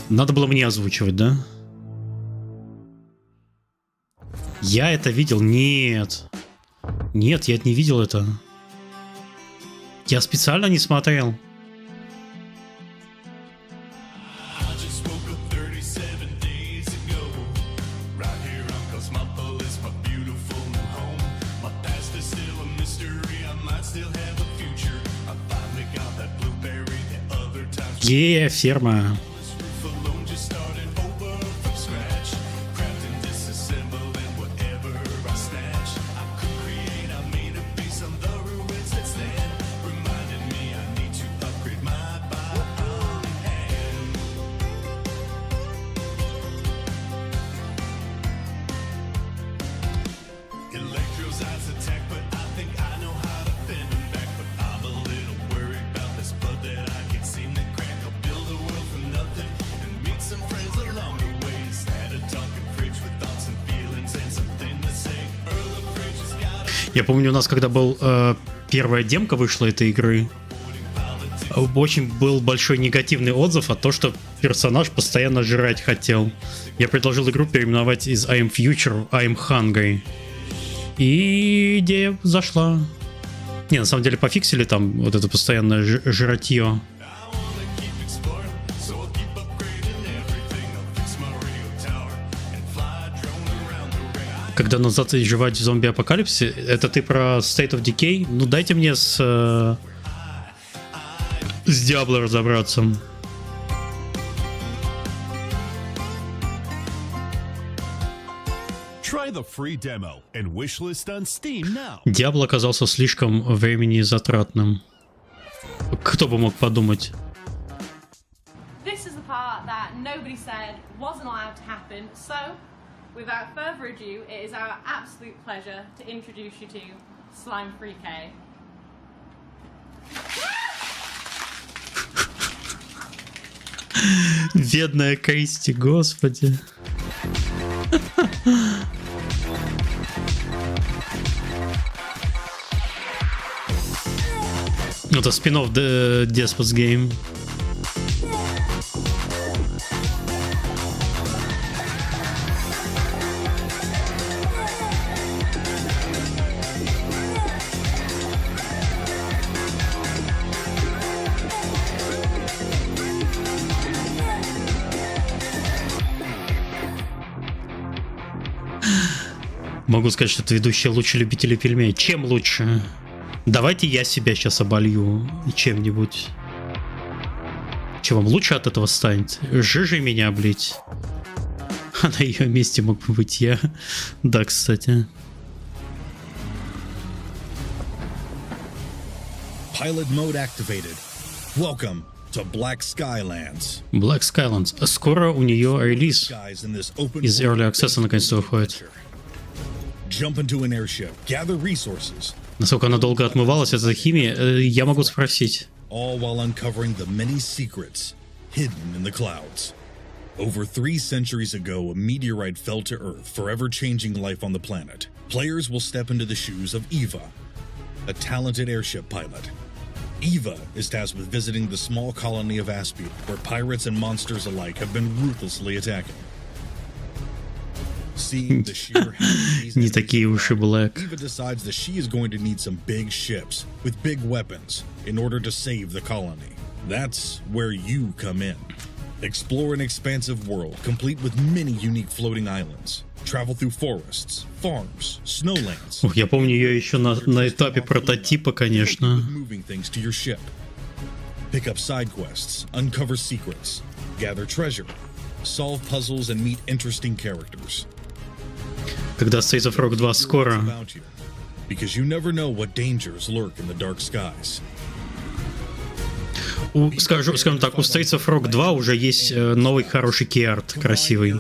Надо было мне озвучивать, да? Я это видел? Нет. Нет, я не видел это. Я специально не смотрел. Ферма. Я помню, у нас когда был первая демка вышла этой игры, очень был большой негативный отзыв о том, что персонаж постоянно жрать хотел. Я предложил игру переименовать из I am Future, I am Hungry. И идея зашла. Не, на самом деле пофиксили там вот это постоянное жратье. Когда назад изживать в зомби-апокалипсисе, это ты про State of Decay? Ну дайте мне с Diablo разобраться. Diablo оказался слишком времени затратным. Кто бы мог подумать? Without further ado, it is our absolute pleasure to introduce you to Slime 3K. Бедная Кристи, господи. Это спин-офф Despot's Game. Могу сказать, что это ведущий лучший любитель пельменей. Чем лучше? Давайте я себя сейчас оболью чем-нибудь. Че, вам лучше от этого станет? Жижей меня облить? А на ее месте мог бы быть я. Да, кстати. Pilot mode activated. Welcome to Black Skylands. Black Skylands. Скоро у нее релиз из Early Access наконец-то выходит. Jump into an airship, gather resources. Насколько она долго отмывалась от этой химии, я могу спросить. All while uncovering the many secrets hidden in the clouds. Over 3 centuries ago, a meteorite fell to Earth, forever changing life on the planet. Players will step into the shoes of Eva, a talented airship pilot. Eva is tasked with visiting the small colony of Aspia, where pirates and monsters alike have been ruthlessly attacking. Seeing the sheer Не такие уж и Black. Eva decides that she is going to need some big ships with big weapons in order to save the colony. That's where you come in. Explore an expansive world complete with many unique floating islands. Travel through forests, farms, snowlands. Я помню ее еще на этапе прототипа, конечно. Moving things to your ship. Pick up side quests, uncover secrets, gather treasure, solve puzzles and meet interesting characters. Когда Streets of Rogue 2 скоро. Because you never know what dangers lurk in the dark skies. Скажем так, у Streets of Rogue 2 уже есть новый хороший кей-арт, красивый.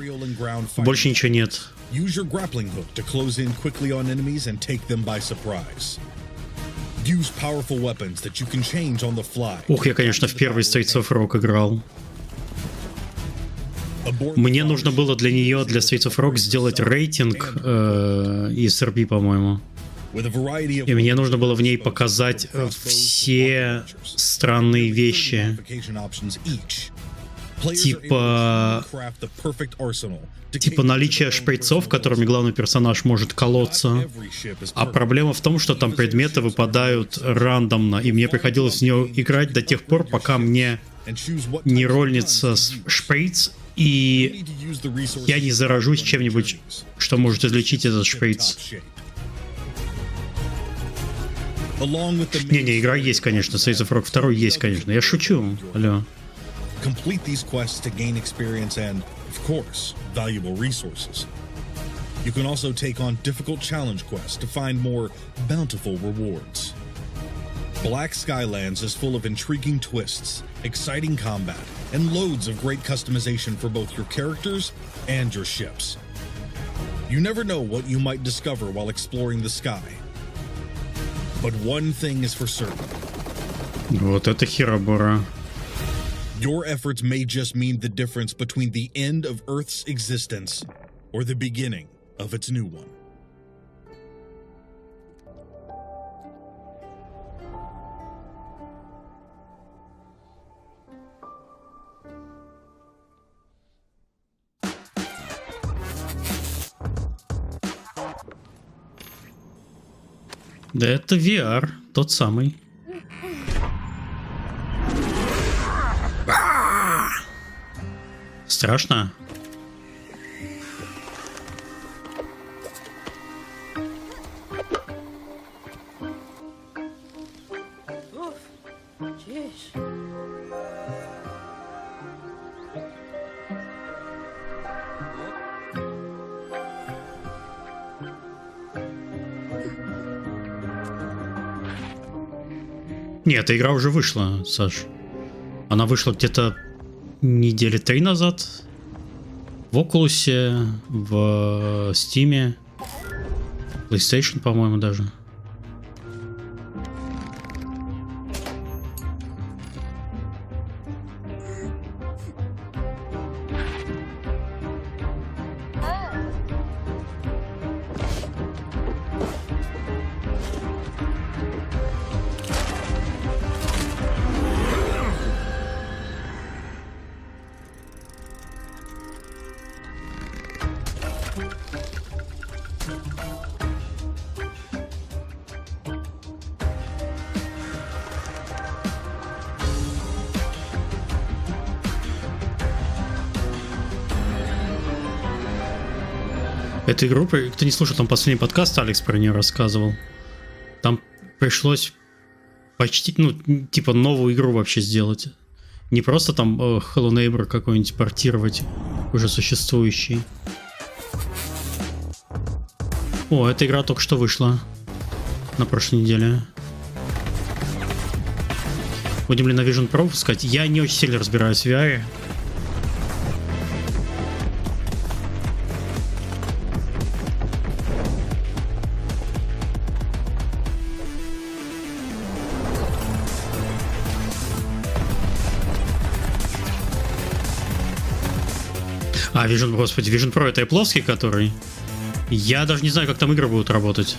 Больше ничего нет. Use your grappling hook to close in quickly on enemies and take them by surprise. Use powerful weapons that you can change on the fly. Ух, я, конечно, в первый Streets of Rogue играл. Мне нужно было для нее, для Streets of Rogue, сделать рейтинг из SRB, по-моему. И мне нужно было в ней показать все странные вещи. Типа наличие шприцов, которыми главный персонаж может колоться. А проблема в том, что там предметы выпадают рандомно, и мне приходилось в нее играть до тех пор, пока мне не рольнется шприц, и я не заражусь чем-нибудь, что может излечить этот шприц. Не, игра есть, конечно. Streets of Rogue 2 есть, конечно. Я шучу. Алло. Complete these quests to gain experience and, of course, valuable resources. You can also take on difficult challenge quests to find more bountiful rewards. Black Skylands is full of intriguing twists, exciting combat, and loads of great customization for both your characters and your ships. You never know what you might discover while exploring the sky. But one thing is for certain. Вот это херобора. Your efforts may just mean the difference between the end of Earth's existence or the beginning of its new one. Да это VR, тот самый. Страшно? Нет, эта игра уже вышла, Саш. Она вышла где-то недели 3 назад. В Oculus, в Steam, PlayStation, по-моему, даже. Эту игру, кто не слушал там последний подкаст, Алекс про нее рассказывал. Там пришлось почти, типа новую игру вообще сделать. Не просто там Hello Neighbor какой-нибудь портировать, уже существующий. О, эта игра только что вышла. На прошлой неделе. Будем ли на Vision Pro пускать? Я не очень сильно разбираюсь в VR. А, Vision, господи, Vision Pro это Apple-овский, который? Я даже не знаю, как там игры будут работать.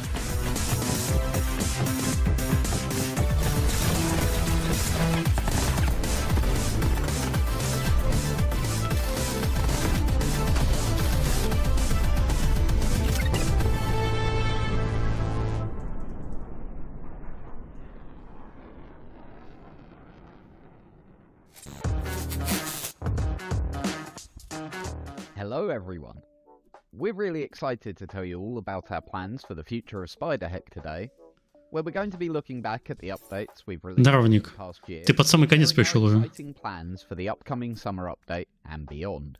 Hello everyone. We're really excited to tell you all about our plans for the future of Spiderheck today, where we're going to be looking back at the updates we've released in the past year. Ты под самый конец пришел уже. Exciting plans for the upcoming summer update and beyond.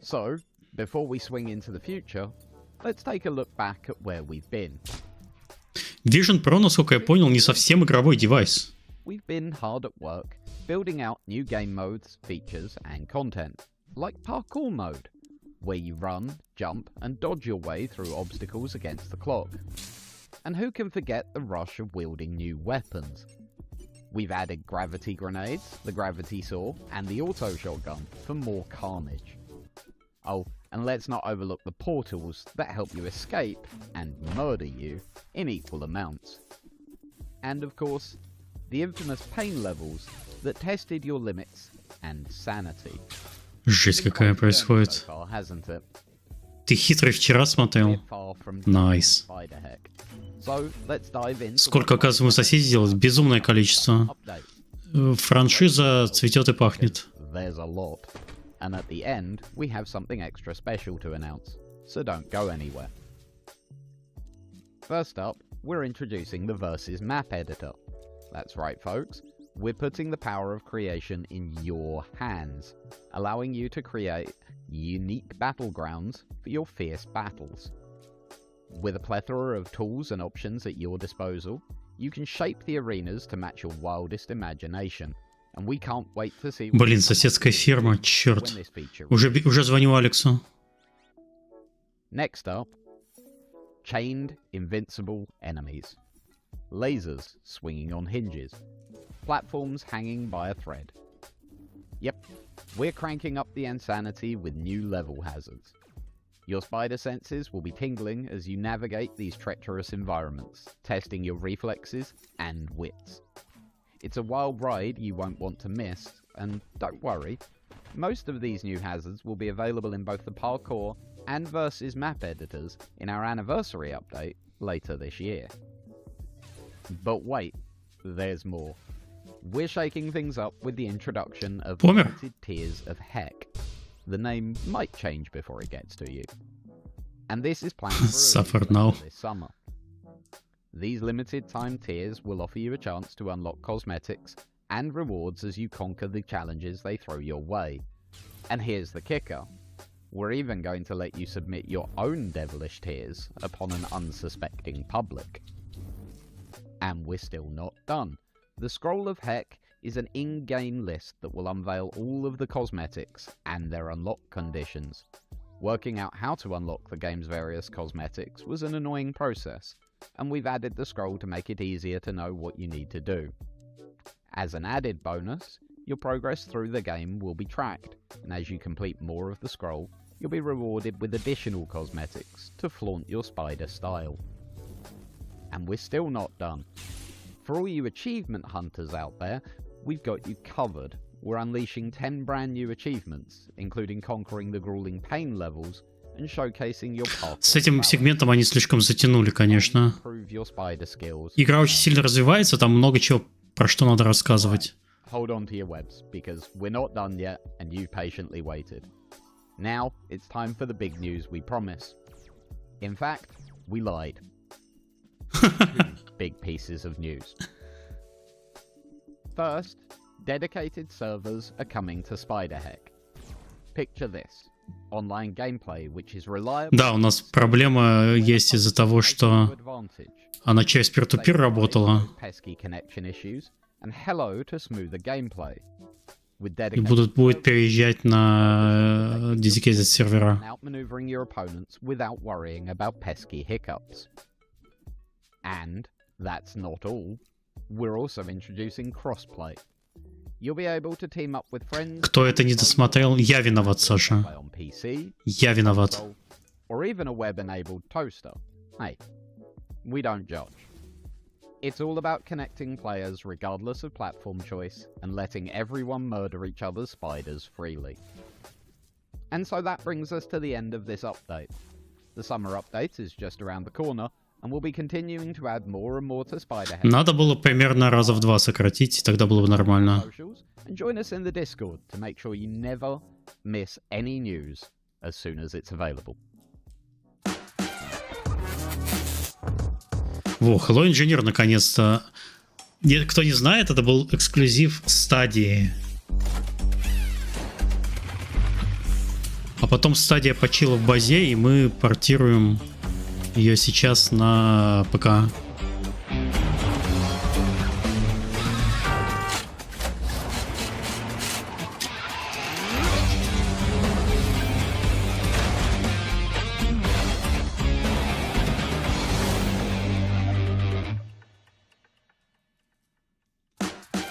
So, before we swing into the future, let's take a look back at where we've been. Vision Pro, насколько я понял, не совсем игровой девайс. We've been hard at work, building out new game modes, features, and content, like parkour mode, where you run, jump, and dodge your way through obstacles against the clock. And who can forget the rush of wielding new weapons? We've added gravity grenades, the gravity saw, and the auto shotgun for more carnage. Oh, and let's not overlook the portals that help you escape and murder you in equal amounts. And of course, the infamous pain levels that tested your limits and sanity. Жесть какая происходит. Ты хитрый вчера смотрел? Найс. Сколько, оказывается, мы соседей делать? Безумное количество. Франшиза цветет и пахнет. And at the end, we have something extra special to announce, so don't go anywhere. First up, we're introducing the Versus map editor. That's right, folks. We're putting the power of creation in your hands, allowing you to create unique battlegrounds for your fierce battles. With a plethora of tools and options at your disposal, you can shape the arenas to match your wildest imagination. And we can't wait to see. Блин, соседская ферма, черт. Уже звоню Алексу. Next up, chained invincible enemies. Lasers swinging on hinges. Platforms hanging by a thread. Yep, we're cranking up the insanity with new level hazards. Your spider senses will be tingling as you navigate these treacherous environments, testing your reflexes and wits. It's a wild ride you won't want to miss, and don't worry, most of these new hazards will be available in both the parkour and Versus map editors in our anniversary update later this year. But wait, there's more. We're shaking things up with the introduction of limited tiers of Heck. The name might change before it gets to you. And this is planned for this summer. These limited time tiers will offer you a chance to unlock cosmetics and rewards as you conquer the challenges they throw your way. And here's the kicker. We're even going to let you submit your own devilish tiers upon an unsuspecting public. And we're still not done. The Scroll of Heck is an in-game list that will unveil all of the cosmetics and their unlock conditions. Working out how to unlock the game's various cosmetics was an annoying process, and we've added the scroll to make it easier to know what you need to do. As an added bonus, your progress through the game will be tracked, and as you complete more of the scroll, you'll be rewarded with additional cosmetics to flaunt your spider style. And we're still not done. For all you achievement hunters out there, we've got you covered. We're unleashing 10 brand new achievements, including conquering the grueling pain levels and showcasing your parkour. С этим сегментом они слишком затянули, конечно. Игра очень сильно развивается, там много чего, про что надо рассказывать. Hold on to your webs, because we're not done yet, and you've patiently waited. Now, it's time for the big news we promised. In fact, we lied. 2 big pieces of news. First, dedicated servers are coming to Spiderheck. Picture this. Online gameplay, which is reliable. Да, у нас проблема есть из-за того, что она через peer-to-peer работала. Pesky connection issues, and hello to smoother gameplay. И будет переезжать на dedicated сервера. Outmaneuvering your opponents without worrying about pesky hiccups. And that's not all. We're also introducing crossplay. Кто это не досмотрел, я виноват, Саша. Я виноват. Or even a web-enabled toaster. Hey, we don't judge. It's all about connecting players regardless of platform choice and letting everyone murder each other's spiders freely. And so that brings us to the end of this update. The summer update is just around the corner, and we'll be continuing to add more and more to Spiderhead. Надо было примерно раза в 2 сократить, тогда было бы нормально. And join us in the Discord to make sure you never miss any news as soon as it's available. Во, Hello Engineer наконец-то. Кто не знает, это был эксклюзив стадии. А потом стадия почила в базе, и мы портируем ее сейчас на ПК.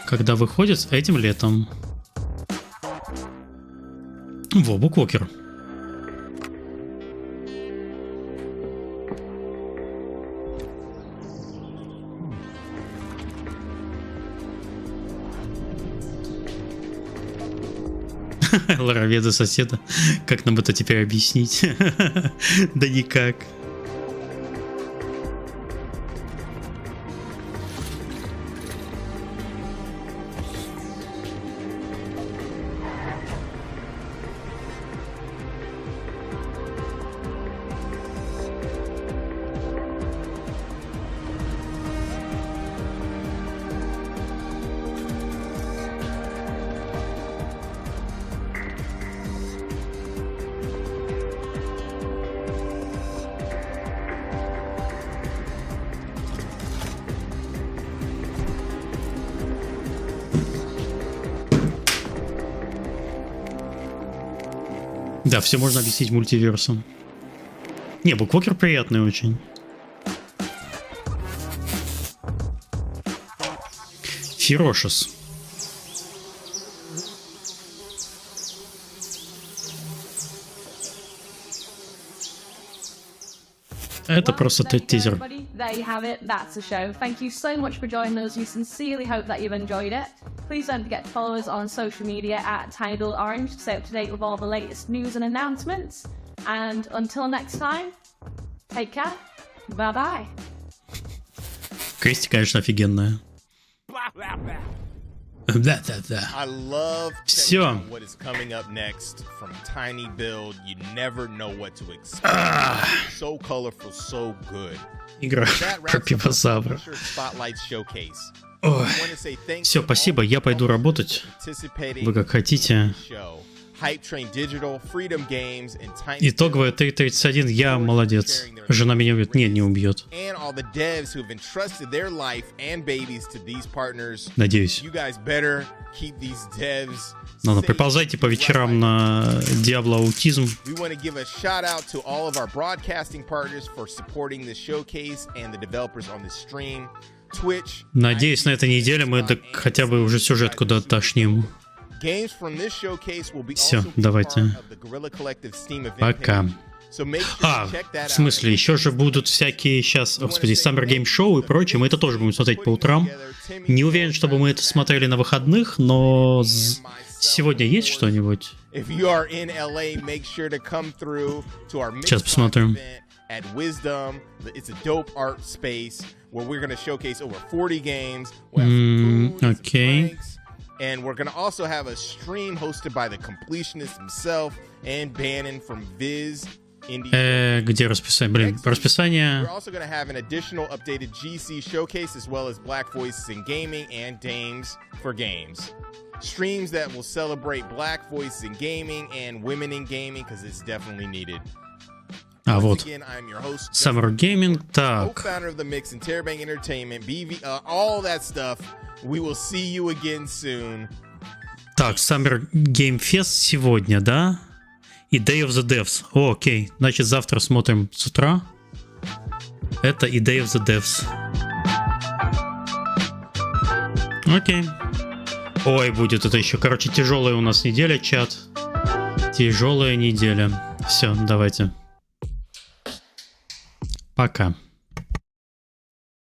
Когда выходит этим летом. Во, буквокер. Лароведа соседа. Как нам это теперь объяснить? Да никак. Да, все можно объяснить мультиверсом. Не, буквокер приятный очень. Ферошес. Это просто тизер. There you have it, that's the show. Thank you so much for joining us. We sincerely hope that you've enjoyed it. Please don't forget to follow us on social media at TinyBuildOrange to stay up to date with all the latest news and announcements. And until next time, take care. Bye-bye. Крести, конечно, офигенная. I love Все. what is coming up next from Tiny Build. You never know what to expect. So colorful, so good. Игра про пивозавра. Все, спасибо, я пойду работать. Вы как хотите. Итоговая 3.31, я молодец. Жена меня убьет. Нет, не убьет. Надеюсь. Ладно, приползайте по вечерам на Diablo аутизм. Надеюсь, на этой неделе мы хотя бы уже сюжет куда-то тошним. Все, давайте. Пока. В смысле, еще же будут всякие сейчас, господи, Summer Game Show и прочее. Мы это тоже будем смотреть по утрам. Не уверен, чтобы мы это смотрели на выходных, но сегодня есть что-нибудь? Сейчас посмотрим. Окей. And we're going to also have a stream hosted by the completionist himself and Bannon from Viz. Где расписание? Блин, расписание. We're also going to have an additional updated GC showcase as well as Black Voices in Gaming and Dames for Games. Streams that will celebrate Black Voices in Gaming and women in gaming because it's definitely needed. А вот. Summer Gaming, так. Co-founder of the Mix and Terabang Entertainment, BV, all that stuff. We will see you again soon. Так, Summer Game Fest сегодня, да? И Day of the Devs. О, окей. Значит, завтра смотрим с утра. Это и Day of the Devs. Окей. Ой, будет это еще. Короче, тяжелая у нас неделя, чат. Тяжелая неделя. Все, давайте. Пока.